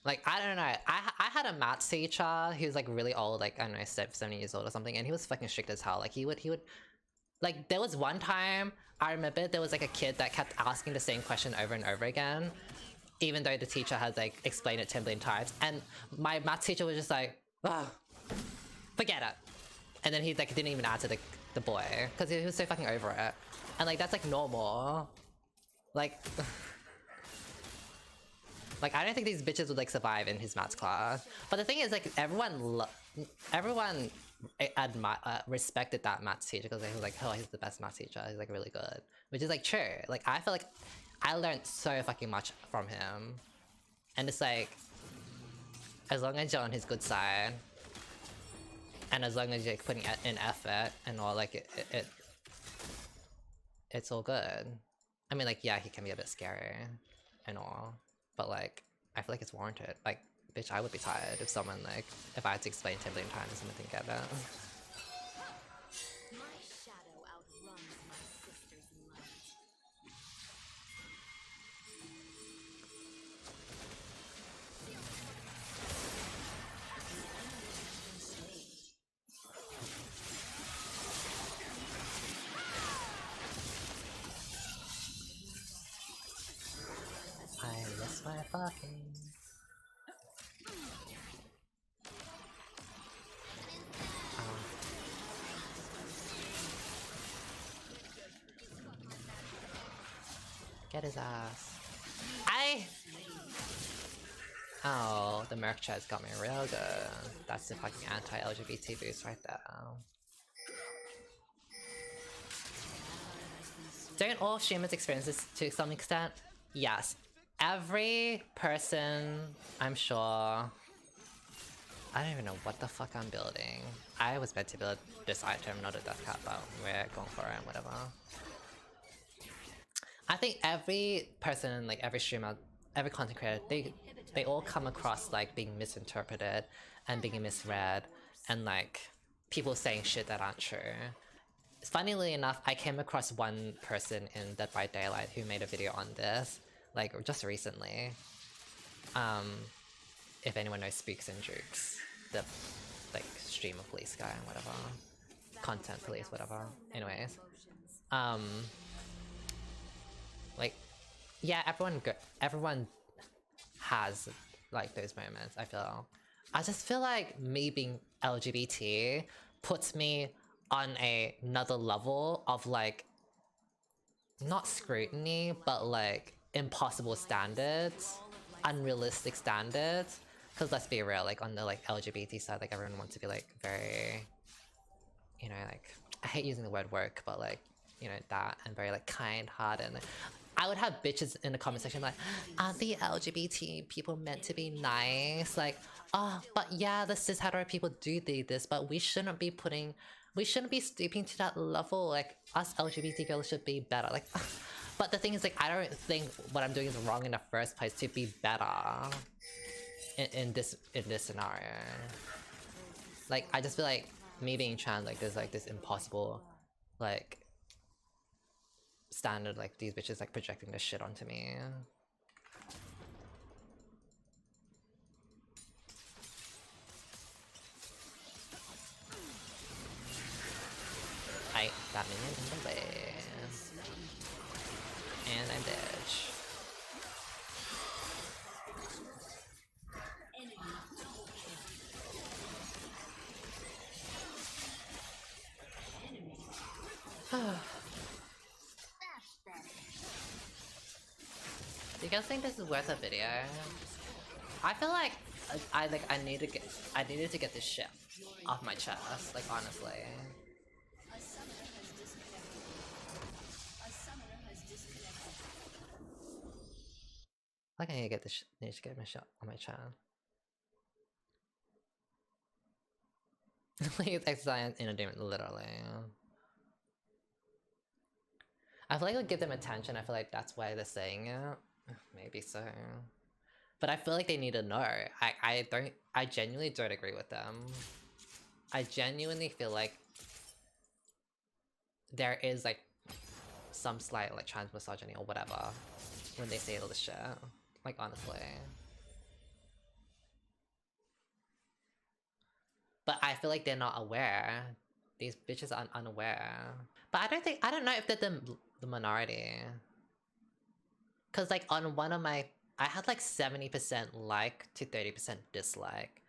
Like, I don't know. I had a maths teacher who was like really old, like, I don't know, 70 years old or something, and he was fucking strict as hell. Like, he would like, there was one time I remember there was like a kid that kept asking the same question over and over again, even though the teacher has like explained it 10 billion times, and my maths teacher was just like, oh, forget it. And then he like didn't even answer the boy because he was so fucking over it, and like that's like normal. Like like, I don't think these bitches would like survive in his maths class. But the thing is, like, everyone respected that maths teacher because he was like, oh, he's the best maths teacher. He's like really good, which is like true. Like, I feel like I learned so fucking much from him, and it's like, as long as you're on his good side, and as long as you're putting in effort and all, like it's all good. I mean, like, yeah, he can be a bit scary and all, but like, I feel like it's warranted. Like, bitch, I would be tired if someone like, if I had to explain 10 billion times and someone didn't get that. My shadow outruns my sisters in light. I miss my fucking... Get his ass. Oh, the Merc chat's got me real good. That's the fucking anti-LGBT boost right there. Don't all streamers experience this to some extent? Yes. Every person, I'm sure... I don't even know what the fuck I'm building. I was meant to build this item, not a death cap, but we're going for it and whatever. I think every person, like every streamer, every content creator, they all come across like being misinterpreted and being misread, and like people saying shit that aren't true. Funnily enough, I came across one person in Dead by Daylight who made a video on this, like just recently. If anyone knows Spooks and Jukes, the like streamer police guy and whatever, content police, whatever. Anyways, like, yeah, everyone has like those moments. I just feel like me being LGBT puts me on another level of like, not scrutiny, but like impossible standards, unrealistic standards. Because let's be real, like on the like LGBT side, like everyone wants to be like very, you know, like, I hate using the word work, but like, you know, that, and very like kind-hearted. And, like, I would have bitches in the comment section like, aren't the LGBT people meant to be nice? Like, oh, but yeah, the cis hetero people do this, but we shouldn't be stooping to that level. Like, us LGBT girls should be better. Like, but the thing is, like, I don't think what I'm doing is wrong in the first place to be better in this scenario. Like, I just feel like me being trans, like, there's like this impossible, like, standard, like, these bitches like projecting this shit onto me. I got minion in the way. And I'm dead. Do you guys think this is worth a video? I feel like I needed to get this shit off my chest, like honestly. A summoner has disconnected. A summoner has disconnected. Like I need to get this need to get my shit on my chest. Like it's exercise entertainment, literally. I feel like it'll give them attention. I feel like that's why they're saying it. Maybe so. But I feel like they need to know. I genuinely don't agree with them. I genuinely feel like there is like some slight like trans misogyny or whatever when they say all this shit. Like honestly. But I feel like they're not aware. These bitches are unaware. But I don't know if they're the minority. Cause like on one of my, I had like 70% like to 30% dislike.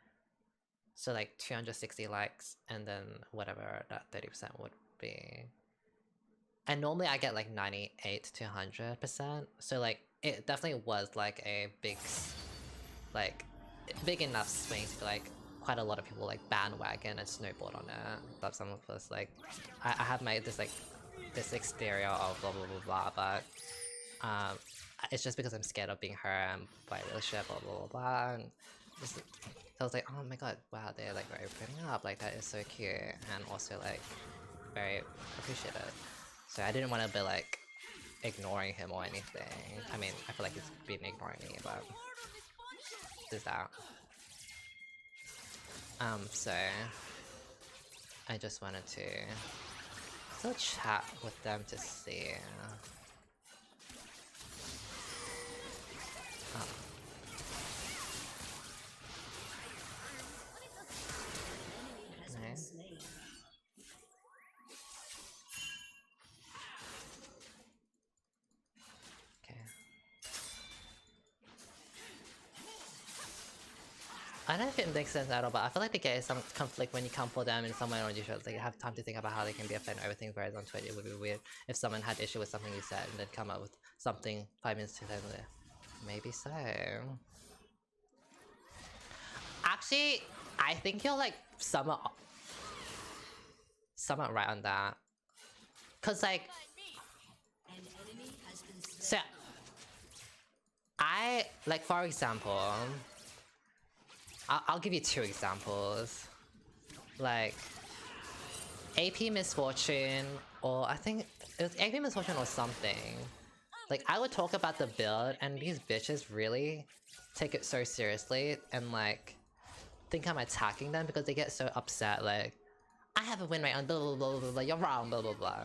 So like 260 likes and then whatever that 30% would be. And normally I get like 98 to 100%. So like it definitely was like a big enough swing to like quite a lot of people like bandwagon and snowboard on it. But some of us like, I have my this exterior of blah blah blah blah, but it's just because I'm scared of being hurt and by relationship blah blah blah blah. And just, I was like, oh my god, wow, they're like very opening up, like that is so cute and also like very appreciated. So I didn't want to be like ignoring him or anything. I mean, I feel like he's been ignoring me, but this is that. So I just wanted to still chat with them to see. Nice. Okay. I don't know if it makes sense at all, but I feel like they get some conflict when you come for them in someone on your shows. Like, have time to think about how they can be offended over things, whereas on Twitter it would be weird if someone had issue with something you said and then come up with something 5 minutes too later. Maybe so. Actually, I think you're like somewhat right on that. Cause like, An enemy has been so I like, for example, I'll give you 2 examples. Like AP Misfortune, or I think it was AP Misfortune or something. Like I would talk about the build and these bitches really take it so seriously and like think I'm attacking them because they get so upset, like I have a win rate on blah blah blah blah blah, you're wrong blah blah blah.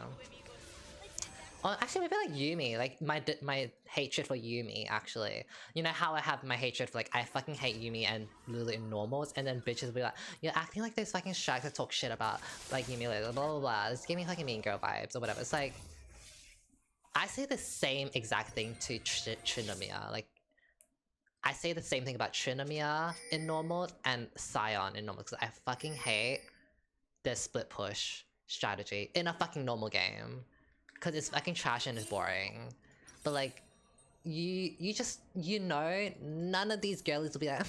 Or actually maybe like Yumi, like my hatred for Yumi actually. You know how I have my hatred for like I fucking hate Yumi and Lulu in normals, and then bitches will be like, you're acting like those fucking sharks that talk shit about like Yumi later, blah blah blah. It's giving me fucking mean girl vibes or whatever. It's like I say the same exact thing to Trinomiya. Like I say the same thing about Trinomiya in normals and Scion in normals because I fucking hate the split push strategy in a fucking normal game. Because it's fucking trash and it's boring. But like, you just, none of these girlies will be like,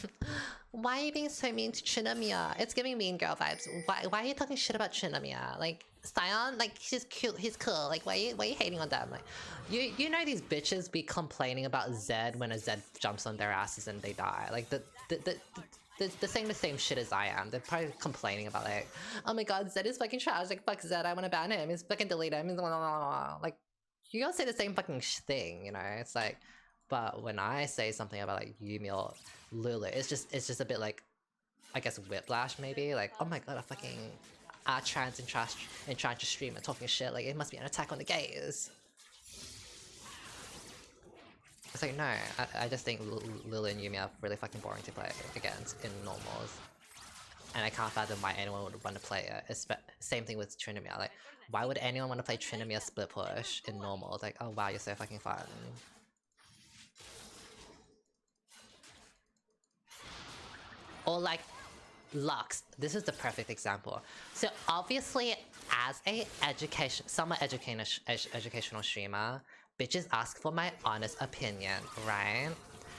why are you being so mean to Trinomiya? It's giving mean girl vibes. Why are you talking shit about Trinomiya? Like, Scion, like, he's cute, he's cool. Like, why are you hating on them? Like, you know these bitches be complaining about Zed when a Zed jumps on their asses and they die. Like, they're saying the same shit as I am. They're probably complaining about like, oh my god, Zed is fucking trash. Like, fuck Zed, I want to ban him. He's fucking delete him. Like, you gotta say the same fucking thing, you know? It's like, but when I say something about like Yumi or Lulu, it's just a bit like, I guess whiplash maybe, like, oh my god, a fucking trans and trying to stream and talking shit, like it must be an attack on the gays. It's like, no, I just think Lily and Yumi are really fucking boring to play against in normals. And I can't fathom why anyone would want to play it. Same thing with Trinomia, like, why would anyone want to play Trinomia split push in normals? Like, oh wow, you're so fucking fun. Or like, Lux, this is the perfect example. So obviously, as a somewhat educational streamer, bitches ask for my honest opinion, right?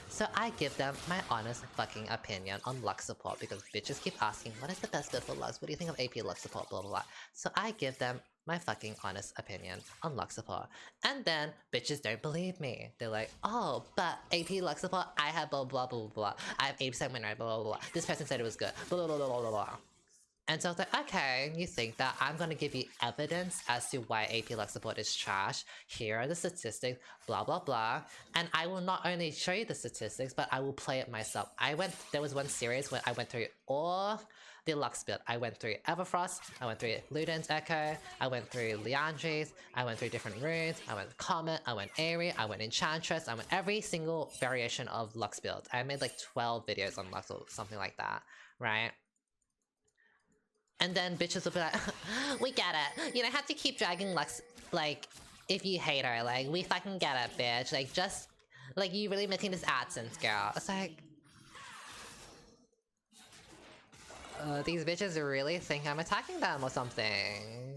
So I give them my honest fucking opinion on Lux support because bitches keep asking, what is the best build for Lux? What do you think of AP Lux support? Blah blah blah. So I give them my fucking honest opinion on Lux support. And then bitches don't believe me. They're like, oh, but AP Lux support, I have blah blah blah blah blah. I have 80% win rate, blah blah blah. This person said it was good, blah blah blah blah blah blah. And so I was like, okay, you think that I'm gonna give you evidence as to why AP Lux support is trash. Here are the statistics, blah blah blah. And I will not only show you the statistics, but I will play it myself. There was one series where I went through all the Lux build. I went through Everfrost, I went through Luden's Echo, I went through Leandre's, I went through different runes, I went Comet, I went Aerie, I went Enchantress, I went every single variation of Lux build. I made like 12 videos on Lux or something like that, right? And then bitches will be like, we get it. You don't have to keep dragging Lux, like, if you hate her. Like, we fucking get it, bitch. Like, just, like, you really making this AdSense, girl. It's like... these bitches really think I'm attacking them or something.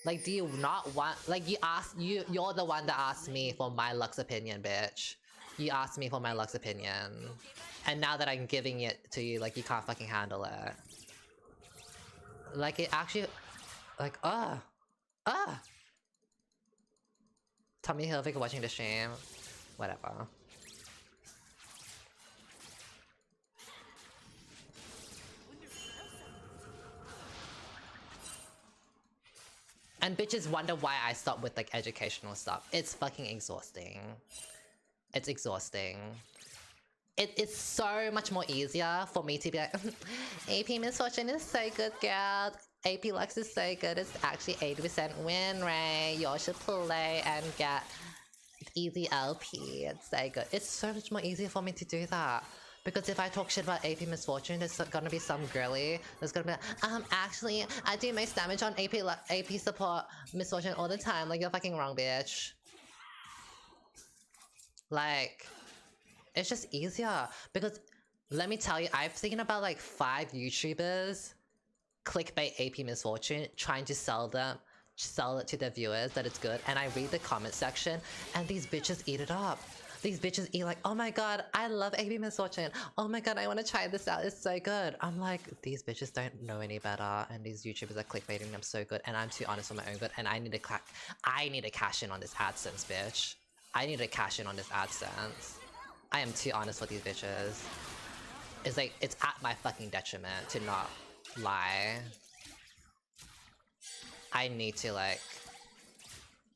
Like, do you not want... Like, you're the one that asked me for my Lux opinion, bitch. You asked me for my Lux opinion. And now that I'm giving it to you, like, you can't fucking handle it. Like, it actually... Like, Tommy Hilfiger watching the stream. Whatever. And bitches wonder why I stop with, like, educational stuff. It's fucking exhausting. It's exhausting. It's so much more easier for me to be like, AP Misfortune is so good, girl. AP Lux is so good. It's actually 80% win rate. Y'all should play and get easy LP. It's so good. It's so much more easier for me to do that. Because if I talk shit about AP Misfortune, there's gonna be some girly that's gonna be like, actually, I do most damage on AP support Misfortune all the time. Like, you're fucking wrong, bitch. Like... It's just easier, because let me tell you, I've seen about like 5 YouTubers clickbait AP Misfortune, trying to sell it to their viewers that it's good, and I read the comment section, and these bitches eat it up. These bitches eat like, oh my god, I love AP Misfortune. Oh my god, I want to try this out, it's so good. I'm like, these bitches don't know any better, and these YouTubers are clickbaiting them so good, and I'm too honest for my own good, and I need to cash in on this AdSense, bitch. I need to cash in on this AdSense. I am too honest with these bitches. It's like, it's at my fucking detriment to not lie. I need to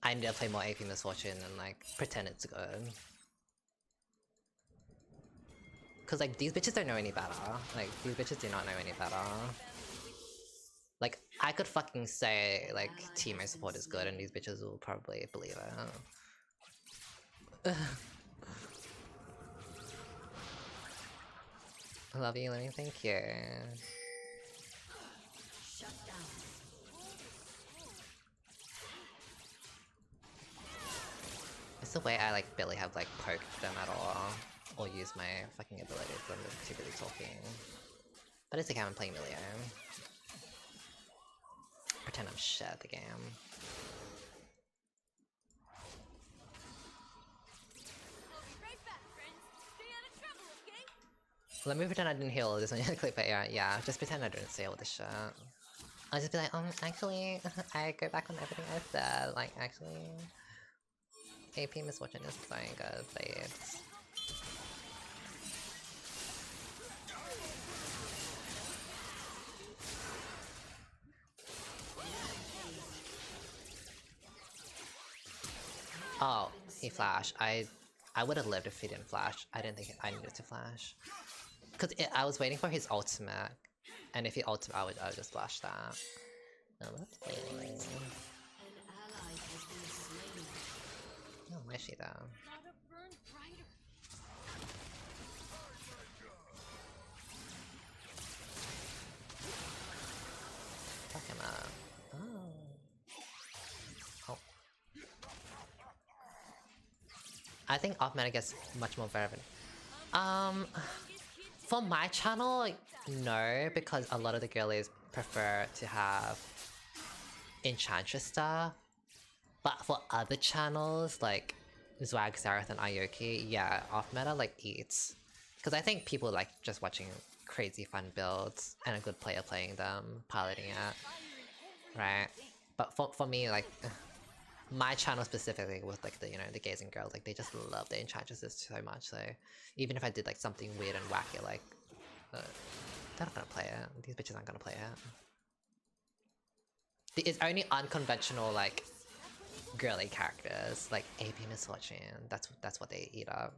play more AP Misfortune and like, pretend it's good. Cause like, these bitches don't know any better. Like, these bitches do not know any better. Like, I could fucking say, like, teammate support is good and these bitches will probably believe it. I love you, Lemmy. Thank you. Shut down. It's the way I like barely have like poked them at all, or use my fucking abilities when they're too really talking. But it's okay, I'm playing Milio. Pretend I'm shit at the game. Let me pretend I didn't hear all of this when you click that, yeah, just pretend I didn't say all this shit. I'll just be like, actually, I go back on everything I said, like, actually, AP Misfortune is so good, babes. Oh, he flashed. I would have lived if he didn't flash. I didn't think I needed to flash. Because I was waiting for his ultimate. And if he ulted, I would just flash that. No, that's fine. An ally has been slain. No, where's she though? Gotta burn brighter. Fuck him up. Oh. Oh. I think off meta gets much more relevant. For my channel, like, no, because a lot of the girlies prefer to have Enchantress stuff. But for other channels, like Zwag, Zareth, and Aoki, yeah, off meta like eats. Because I think people like just watching crazy fun builds and a good player playing them, piloting it, right? But for me, like my channel specifically with like the the gays and girls, like they just love the enchantresses so much. So even if I did like something weird and wacky, like they're not gonna play it. These bitches aren't gonna play it. It's only unconventional like girly characters like AP Misfortune. That's what they eat up.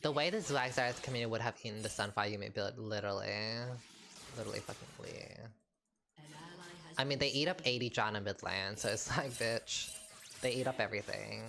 The way the Zwagzar's community would have eaten the Sunfire Yumi build, literally fucking clear. I mean, they eat up 80 Jana mid lane, so it's like, bitch, they eat up everything.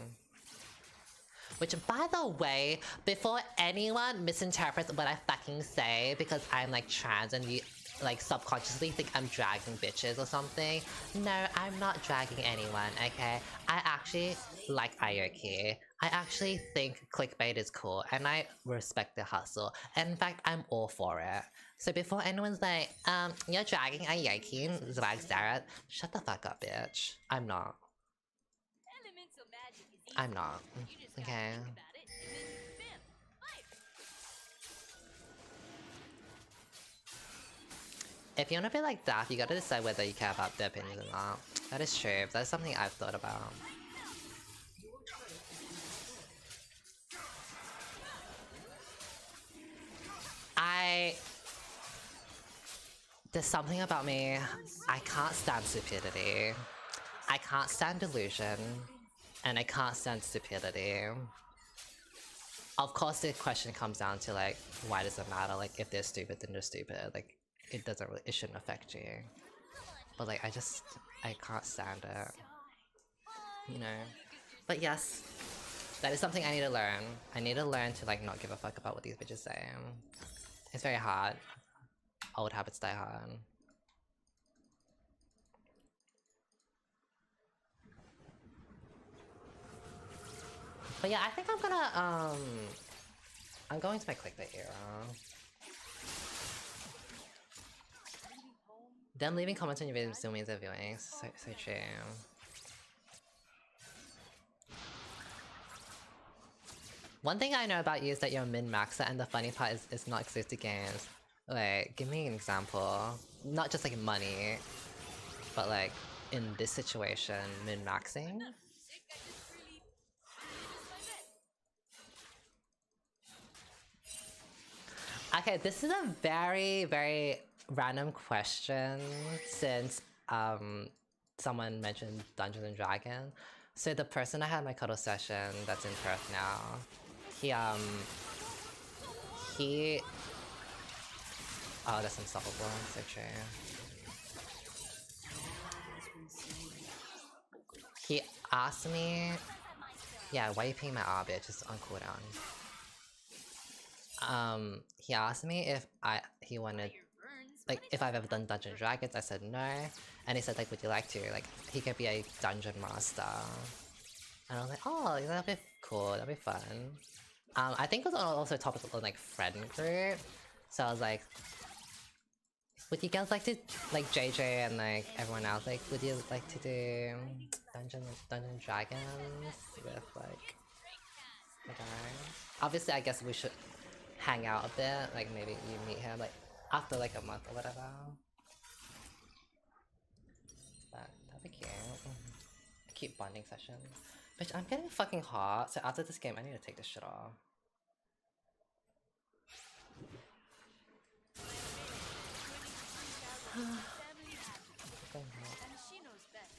Which, by the way, before anyone misinterprets what I fucking say because I'm like trans and you like subconsciously think I'm dragging bitches or something, no, I'm not dragging anyone, okay? I actually like Aoki. I actually think clickbait is cool and I respect the hustle. And in fact, I'm all for it. So before anyone's like, you're dragging Aoki and Zwagzara, shut the fuck up, bitch. I'm not. Elemental magic is easy. I'm not. You just gotta Okay. think about it, and then bam, fire. If you wanna be like daft, you gotta decide whether you care about their opinions or not. That is true. That's something I've thought about. There's something about me. I can't stand stupidity. I can't stand delusion. And I can't stand stupidity. Of course, the question comes down to like, why does it matter? Like, if they're stupid, then they're stupid. Like, it doesn't really, it shouldn't affect you. But like, I can't stand it. You know? But yes, that is something I need to learn. I need to learn to like not give a fuck about what these bitches say. It's very hard. Old habits die hard. But yeah, I think I'm gonna I'm going to my clickbait era. Them leaving comments on your videos still means they're viewing. So true. One thing I know about you is that you're a min-maxer, and the funny part is it's not exclusive games. Like, give me an example. Not just like money, but like in this situation, min-maxing. Okay, this is a very, very random question since someone mentioned Dungeons and Dragons. So the person I had my cuddle session that's in Perth now, he oh, that's unstoppable, so true. He asked me, yeah, why are you paying my R, bitch? It's on cooldown. He asked me if he wanted, like, if I've ever done Dungeons and Dragons. I said no, and he said like, would you like to? Like, he could be a dungeon master. And I was like, oh, that'd be cool, that'd be fun. I think it was also a topic of like friend group, so I was like, would you guys like to, like JJ and like everyone else, like, would you like to do Dungeons and Dragons with like the guys? Obviously, I guess we should hang out a bit, like maybe you meet him like after like a month or whatever. But that'd be cute. A cute bonding session. Bitch, I'm getting fucking hot, so after this game I need to take this shit off. thing help? And she knows best,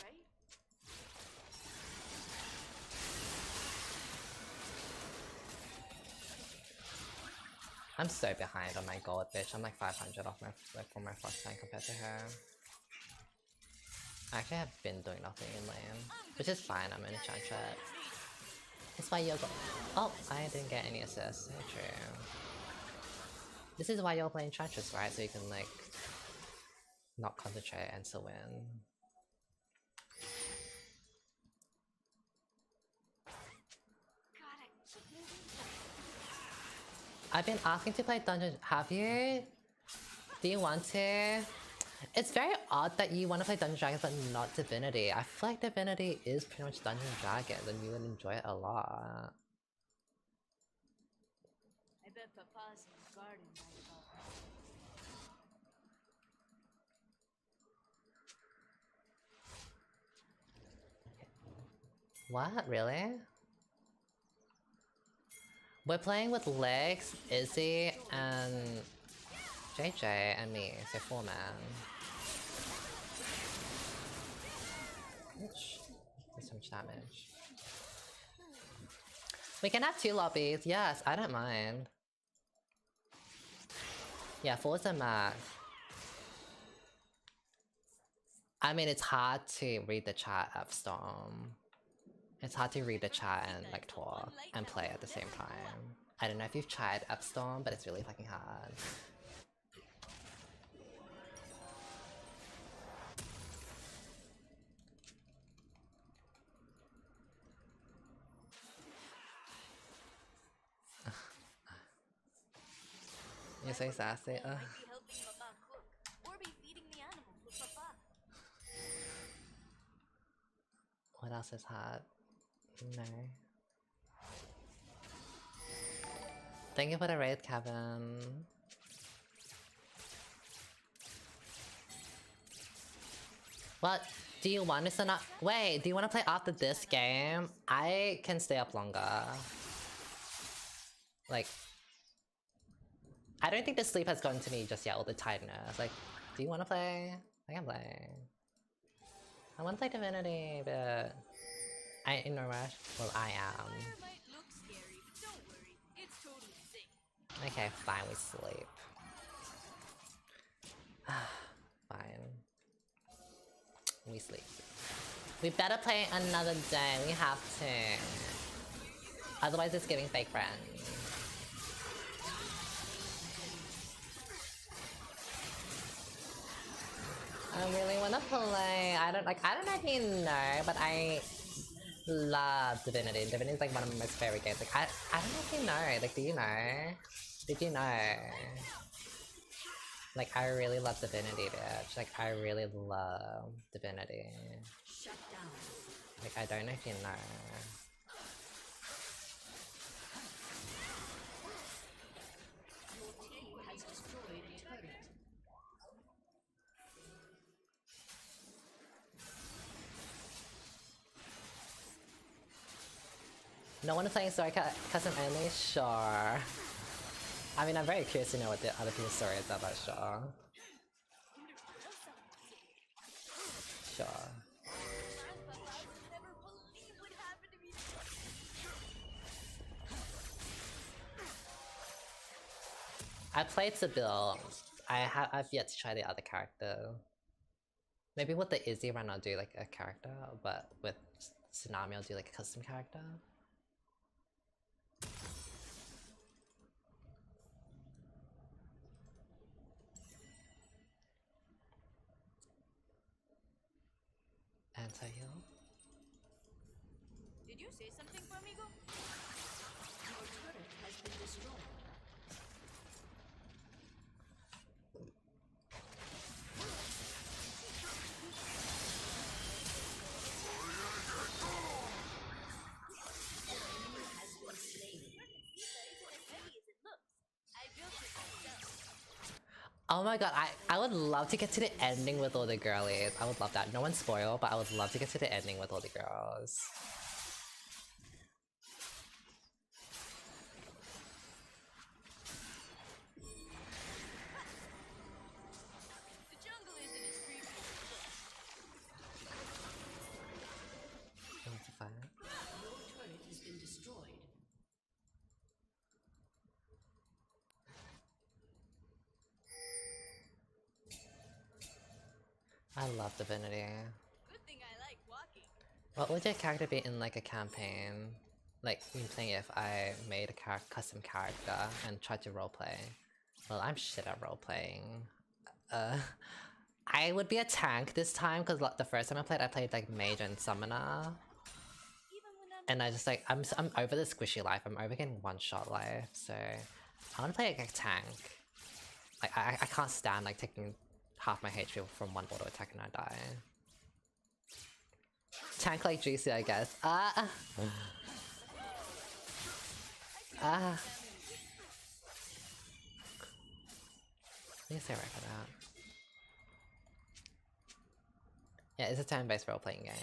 right? I'm so behind on my gold, bitch. I'm like 500 off my from my first time compared to her. I actually have been doing nothing in lane, which is fine. I'm in a chat chat. It's why you're oh, I didn't get any assists. So true. This is why you're playing trenches, right? So you can like not concentrate and still win. I've been asking to play Dungeons. Have you? Do you want to? It's very odd that you want to play Dungeons & Dragons but not Divinity. I feel like Divinity is pretty much Dungeons & Dragons and you would enjoy it a lot. I bet Papa's in the garden right about What? Really? We're playing with Lex, Izzy, and JJ and me, so 4 man. Ouch. That's so much damage. We can have 2 lobbies, yes, I don't mind. Yeah, 4's a max. I mean, it's hard to read the chat of Storm. It's hard to read the chat and like talk and play at the same time. I don't know if you've tried Upstorm, but it's really fucking hard. You're so sassy. I might be helping Papa cook, or be feeding the animals with Papa. What else is hard? No. Thank you for the raid, Kevin. What? Do you want to not? Wait, do you want to play after this game? I can stay up longer. Like, I don't think the sleep has gotten to me just yet, or the tiredness. Like, do you want to play? I can play. I want to play Divinity, but I ain't in no rush. Well, I am. Fire might look scary, but don't worry, it's totally safe. Okay, fine, we sleep. Fine. We sleep. We better play another day, we have to. Otherwise it's giving fake friends. I really wanna play. I don't know if you know, but I love Divinity. Divinity is like one of my most favorite games. Like I don't know if you know. Like, do you know? Did you know? Like, I really love Divinity, bitch. Like, I really love Divinity. Shut down. Like, I don't know if you know. Your team has destroyed a turret. No one is playing story custom only? Sure. I mean, I'm very curious to know what the other people's story is about, sure. Sure. Papa would never believe what happened to me. I played Sibyl. I've yet to try the other character. Maybe with the Izzy run I'll do like a character, but with Tsunami I'll do like a custom character. Anti-heal? Did you say something, Flamingo? Your turret has been destroyed. Oh my god, I would love to get to the ending with all the girlies. I would love that. No one spoil, but I would love to get to the ending with all the girls. The jungle isn't as creepy as I love Divinity. Good thing I like walking. What would your character be in like a campaign? Like me playing if I made a custom character and tried to roleplay. Well, I'm shit at roleplaying. I would be a tank this time because the first time I played like mage and summoner. Even when I'm And I just like I'm over the squishy life. I'm over getting one shot life. So I want to play like a tank. Like I can't stand like taking half my HP from one auto attack and I die. Tank like GC, I guess. Ah. Ah. Let me say right for that. Yeah, it's a turn-based role-playing game.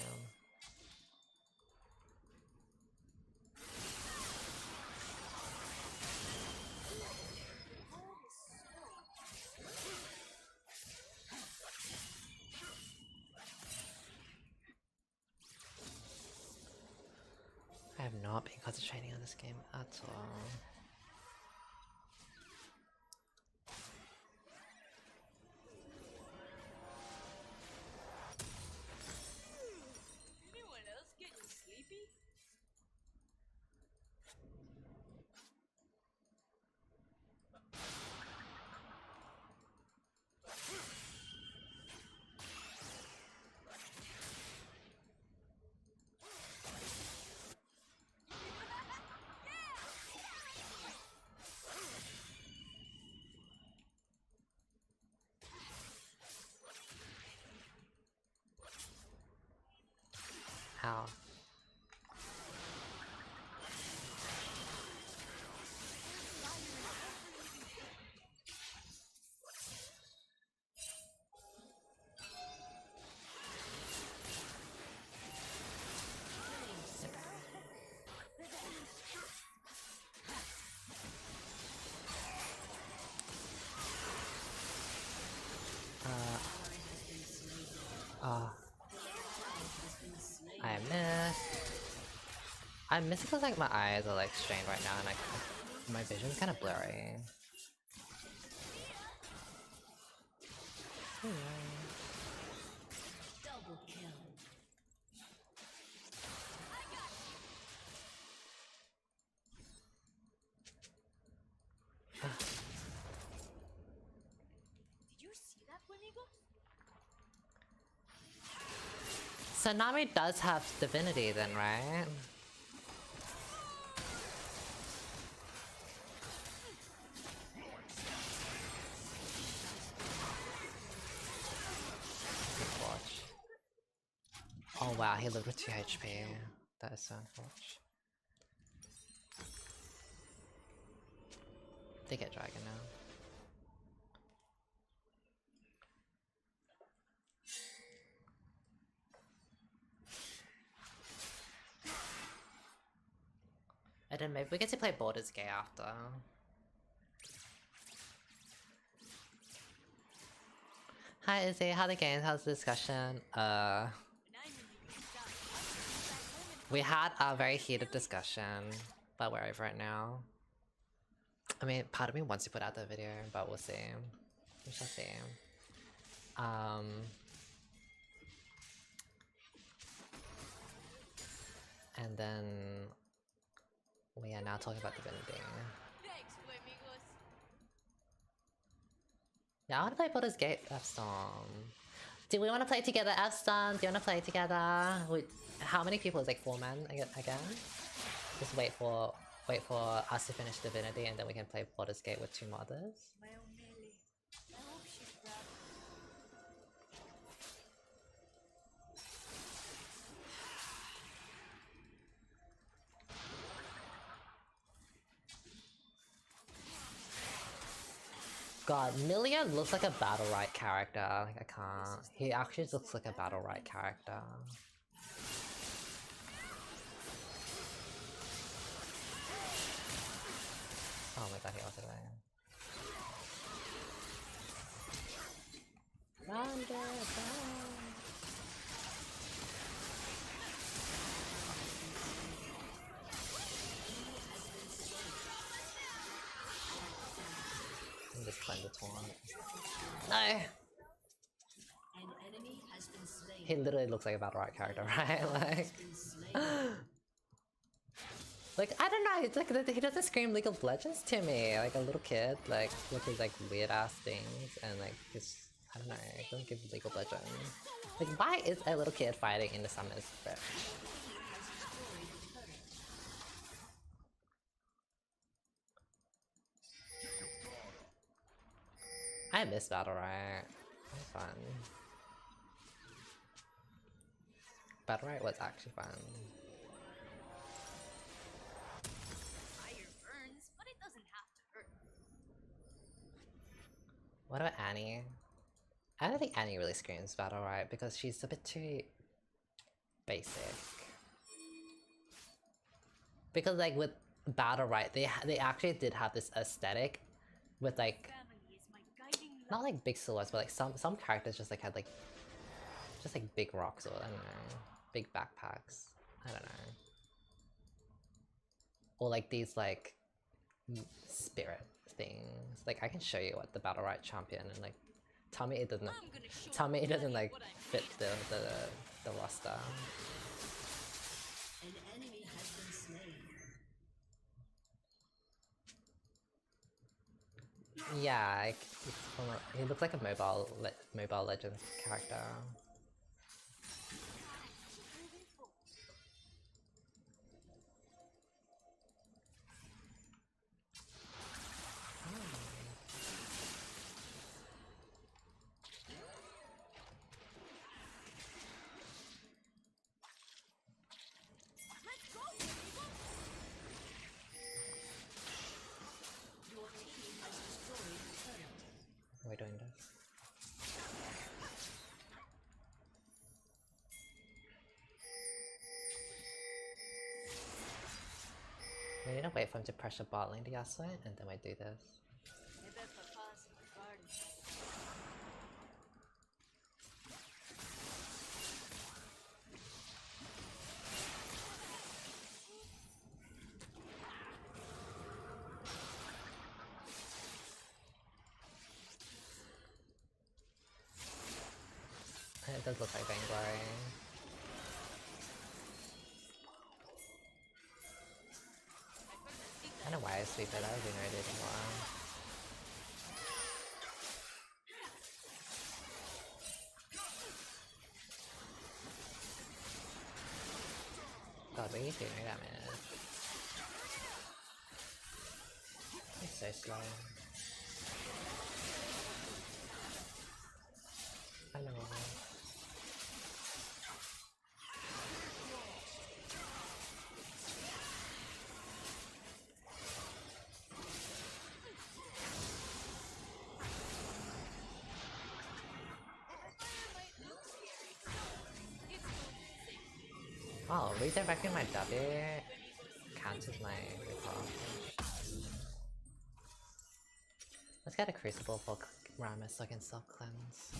I have not been concentrating on this game at all. anyone else getting sleepy? How? I missed. I'm missing because like my eyes are like strained right now and like my vision's kind of blurry. Double kill. Did you see that, Flamigo? So Nami does have divinity then, right? Watch. Oh wow, he lived with 2 HP. That is so unfortunate. They get dragon now. And then maybe we get to play Baldur's Gate after. Hi Izzy, how the games? How's the discussion? And I'm in the stop. We had a very heated discussion, but we're over it now. I mean, part of me wants to put out the video, but we'll see. We shall see. And then we are now talking about divinity. Thanks, Flamigos. Yeah, I want to play Baldur's Gate F-Storm. Do we want to play together, F-Storm? Do you want to play together? How many people? Is like 4 men again? Just wait for us to finish Divinity and then we can play Baldur's Gate with 2 modders. My own Nelly. I hope she's proud. God, Milia looks like a battle right character. Like I can't. He actually looks like a battle right character. Oh my god, he also there. Just cleanse the taunt. No! An enemy has been slain. He literally looks like a battle royale character, right? Like, Been slain. like I don't know. It's like he doesn't scream League of Legends to me, like a little kid, like with his like weird ass things and like his I don't know. I don't give League of Legends. Like, why is a little kid fighting in the summer's rift? I miss Battle Riot. It was fun. Battle Riot was actually fun. Fire burns, but it doesn't have to hurt. What about Annie? I don't think Annie really screams Battle Riot because she's a bit too basic. Because like with Battle Riot, they actually did have this aesthetic with like Family is my guiding light. not like big silhouettes, but like some characters just like had like just like big rocks or I don't know, big backpacks. I don't know. Or like these like spirit things. Like I can show you what the Battle Riot champion and like tell me it doesn't I'm gonna show tell me it doesn't you like what I'm fit the roster. An enemy has been slain. Yeah, like, he looks like a Mobile Legends character. moving forward. Let's go, people! Your team has destroyed the turret. Are we doing this? We need to wait for him to pressure bot lane to Yasuo and then we do this. I bet Papa's in the garden. It does look like Vainglory. I don't know why I sleep it, I don't know it anymore. God, we do no damage. He's so slow. I know. Oh, redirecting my W cancels my recall. Let's get a Crucible for Rammus so I can self-cleanse.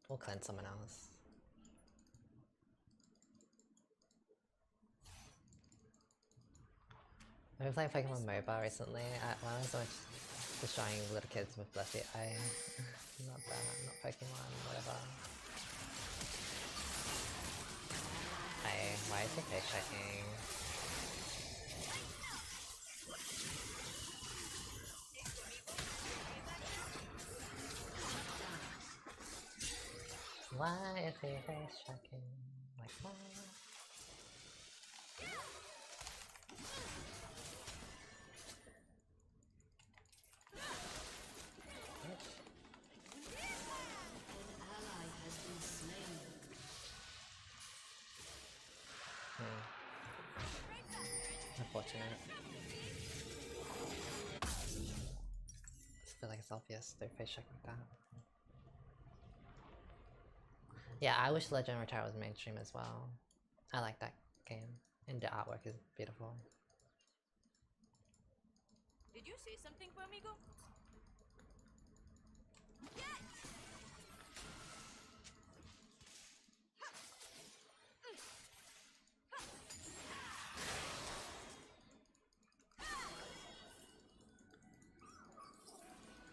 We'll cleanse someone else. I've been playing Pokemon Mobile recently. When I was so much destroying little kids with Blessy, not that, not Pokemon, whatever. Hey, why is he face checking? Why is he face checking? Like what? An ally has been slain. Unfortunate. I feel like it's obvious they're face checking that. Yeah, I wish Legend of Retire was mainstream as well. I like that game, and the artwork is beautiful. Did you say something, Amigo?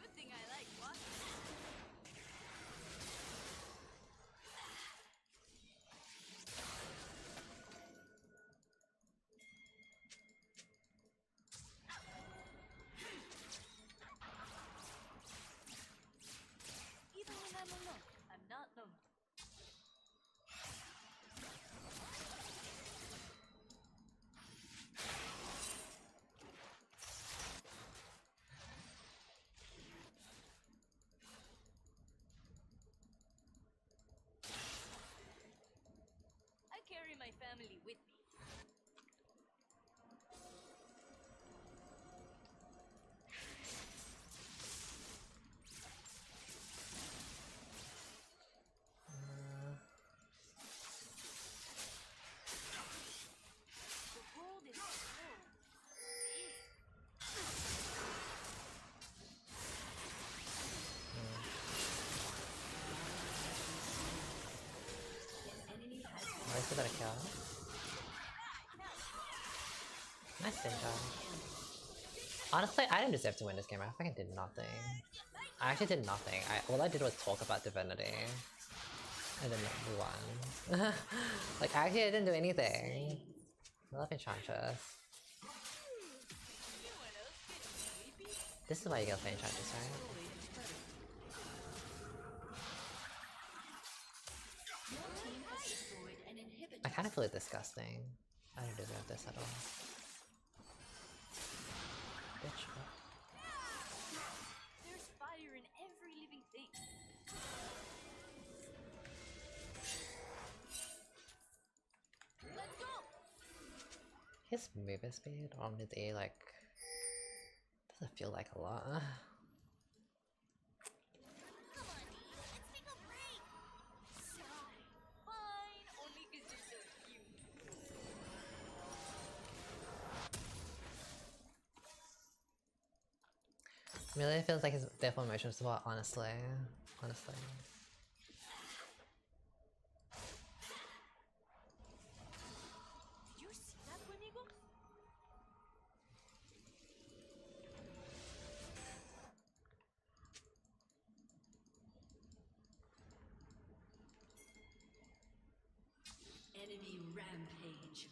Good thing I like watching. family with me. The world is so big. Why is it gonna kill? Nice Ninja. Honestly, I didn't deserve to win this game. I fucking did nothing. I actually did nothing. All I did was talk about Divinity. And then we won. Like, actually I didn't do anything. I love Enchantress. Anyone else get sleepy? This is why you gotta play Enchantress, right? I kinda feel it disgusting. I don't deserve this at all. Bitch, what? There's fire in every living thing. Let's go! His movement speed on his A, like, doesn't feel like a lot. Come on, let's take a break. Sigh. Fine, only 'cause you're so cute. Really feels like his default motion support, honestly. Honestly. Did you see that, Wendigo? Enemy rampage.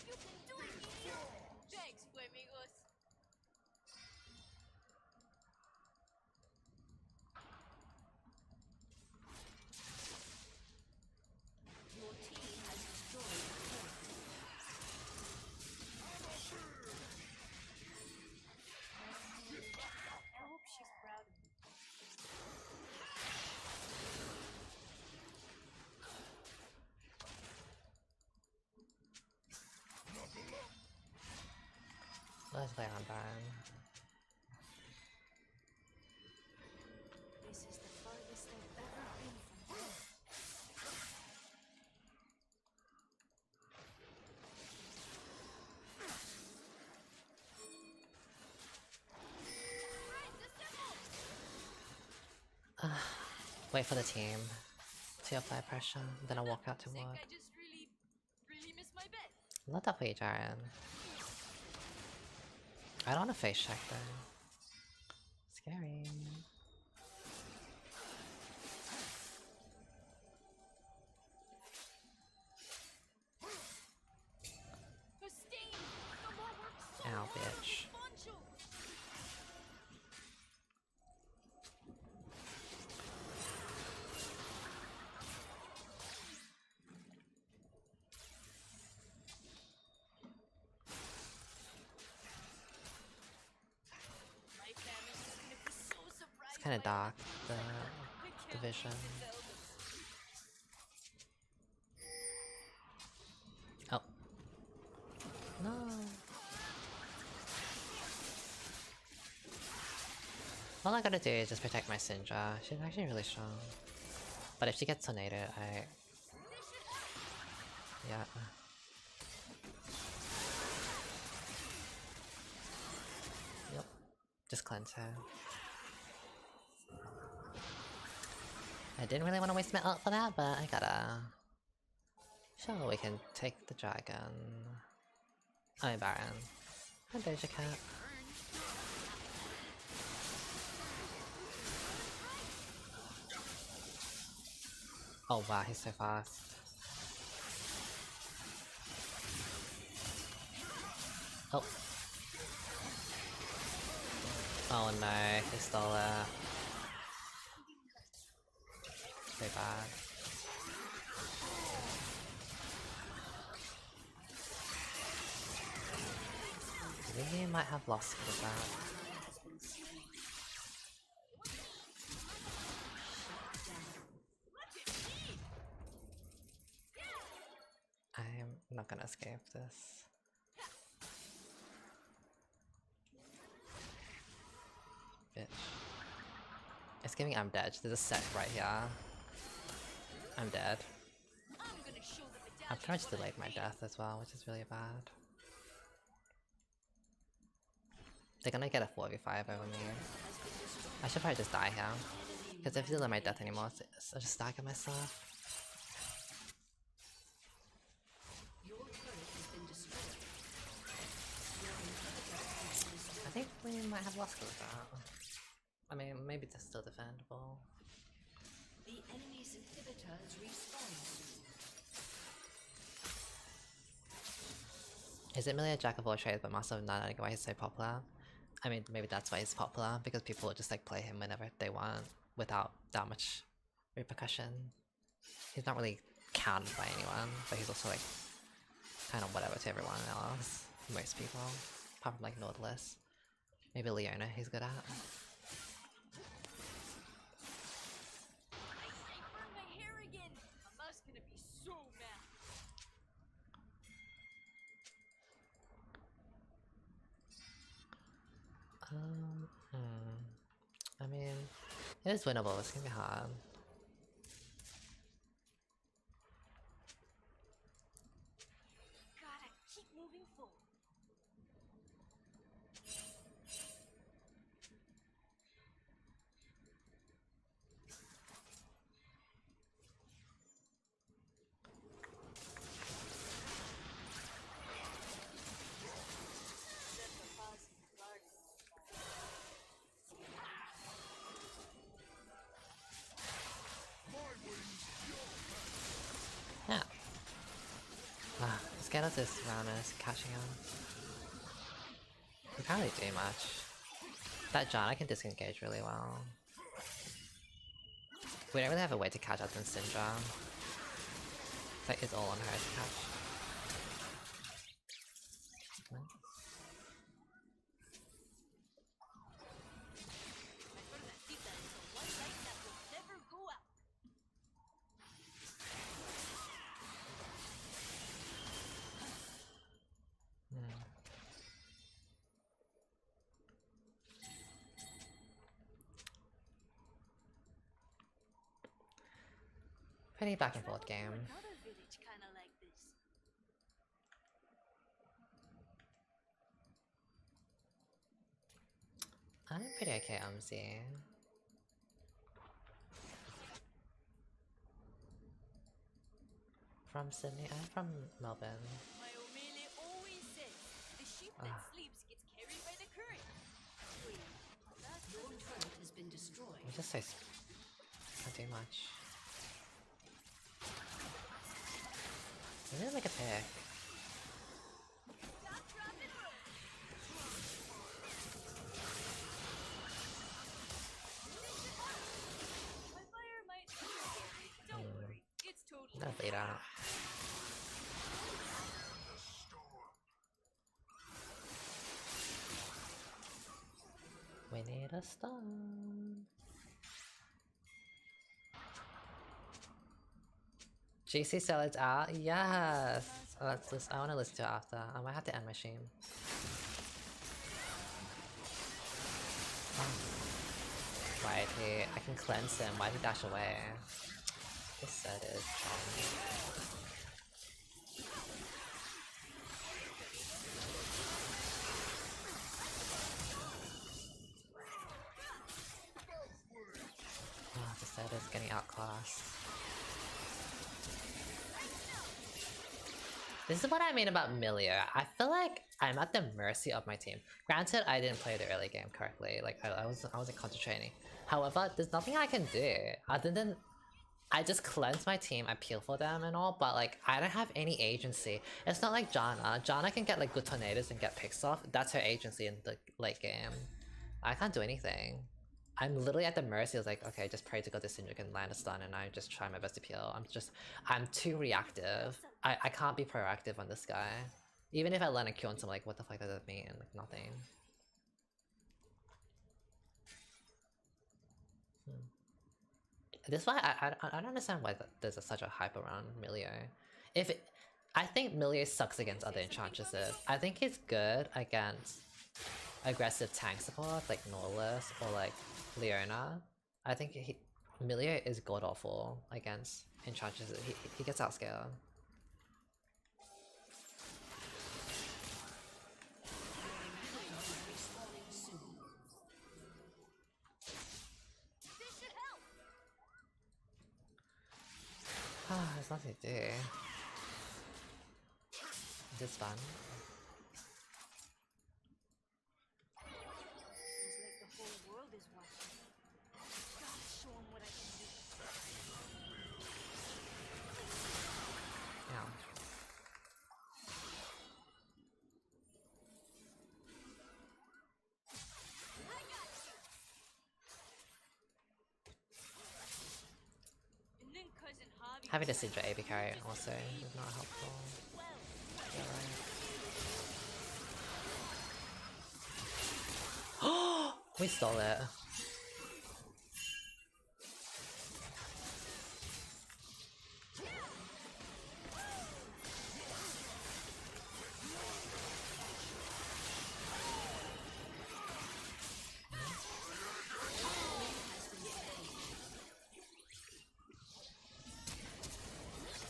You can do it, meteor! Thanks, Wendigos. Your team has destroyed the turret. I hope she's proud of me. Let's play on Baron. This is the farthest I've ever been from home. Wait for the team to apply pressure, then I'll walk out to I think work. I just really missed my bet. Not that way, Jaren. I don't want to face check though. Scary. Sustain! The law works so Ow, hard on bitch. this poncho! My family is gonna be so surprised. It's kind of by dark, the the vision. Oh. No. All I gotta do is just protect my Syndra. She's actually really strong. But if she gets tornadoed, yeah. Yep. Just cleanse her. I didn't really want to waste my ult for that, but I gotta. Sure, we can take the dragon. Oh, Baron. Hi, Doja Cat. Oh wow, he's so fast. Oh. Oh no, he stole it. So bad. We might have lost because of that. not gonna escape this. Bitch. It's giving I'm dead. There's a set right here. I'm dead. I'm gonna show the I've medallion pretty much what delayed I'm my made death as well, which is really bad. They're gonna get a 4v5 over me. I should probably just die here. Because if they delay my death anymore, I'll just stagger myself. Your turret has been destroyed. I think we might have lost with that. I mean, maybe they're still defendable. The enemy's inhibitor is respawned. Is it really a jack of all trades but master of none? I don't know why he's so popular. I mean, maybe that's why he's popular, because people will just like play him whenever they want without that much repercussion. He's not really counted by anyone, but he's also like kind of whatever to everyone else. Most people. Apart from like Nautilus. Maybe Leona he's good at. I burned my hair again! Mama's gonna be so mad. I mean, it is winnable, it's gonna be hard. Gotta keep moving forward. Yeah. Let's get us this Ramus catching him. We can't really do much. That Janna can disengage really well. We don't really have a way to catch up than Syndra. It's like it's all on her to catch. Nice. My Bernardita is the one light that will never go out. Pretty back and forth game. Another village kinda like this. I'm pretty okay, Z. From Sydney, I'm from Melbourne. My Omele always says the sheep that sleeps gets carried by the current. Wait, that Your doesn't turret has been destroyed. I'm just so can't do much. I'm gonna make a pick. Stop, drop, and roll. My fire might don't worry, it's totally No bleed out. We need a stun. GC salads out? Yes! Let's listen. I wanna listen to it after. I might have to end my stream. Right here. I can cleanse him. Why did he dash away? This set is oh, this set is getting outclassed. This is what I mean about Milio. I feel like I'm at the mercy of my team. Granted, I didn't play the early game correctly. Like I wasn't concentrating. However, there's nothing I can do other than I just cleanse my team, I peel for them and all, but like I don't have any agency. It's not like Janna. Janna can get like good tornadoes and get picks off. That's her agency in the late game. I can't do anything. I'm literally at the mercy of like, okay, just pray to God this Syndra can land a stun and I just try my best to peel. I'm too reactive. I can't be proactive on this guy. Even if I land a Q on someone, like what the fuck does that mean? Like nothing. This is why I don't understand why there's such a hype around Milio. If I think Milieu sucks against other Enchantresses. I think he's good against aggressive tank support like Norlis or like Leona. I think Milieu is god awful against Enchantresses. He gets outscaled. Ah, there's nothing to do. Is this fun? Feels like the whole world is watching. Gotta show 'em what I can do. Yeah. And then cousin Javi Having to was Sidra AB carry also is not helpful. Yeah, right. We stole it.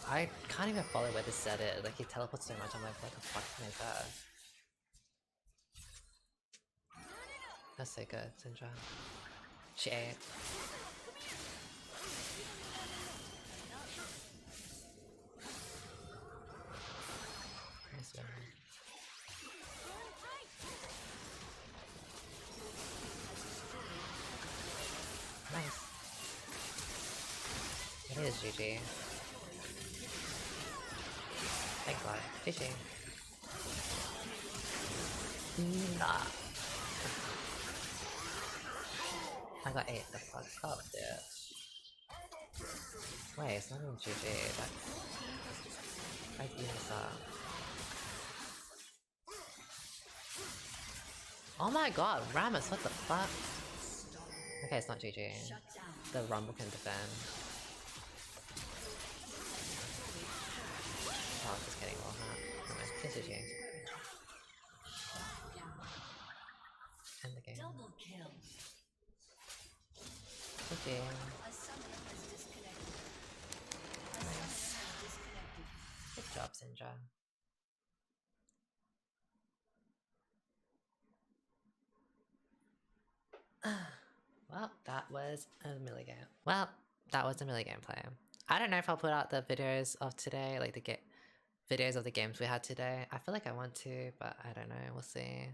I can't even follow where this set is. Like he teleports so much. I'm like, what the fuck is that? That's so good, Syndra. She ate. Nice one. Nice. It is GG. Thank God. GG. Nah. I got 8 the fuck up there. Wait, it's not even GG. I do this up. Oh my god, Rammus, what the fuck? Okay, it's not GG. The Rumble can defend. Oh, I'm just kidding, well, huh? It's GG. End the game. Double kill. GG. A summoner has disconnected. A summoner has disconnected. Good job, Syndra. Well, that was a melee game. Well, that was a melee gameplay. I don't know if I'll put out the videos of today, like the videos of the games we had today. I feel like I want to, but I don't know. We'll see.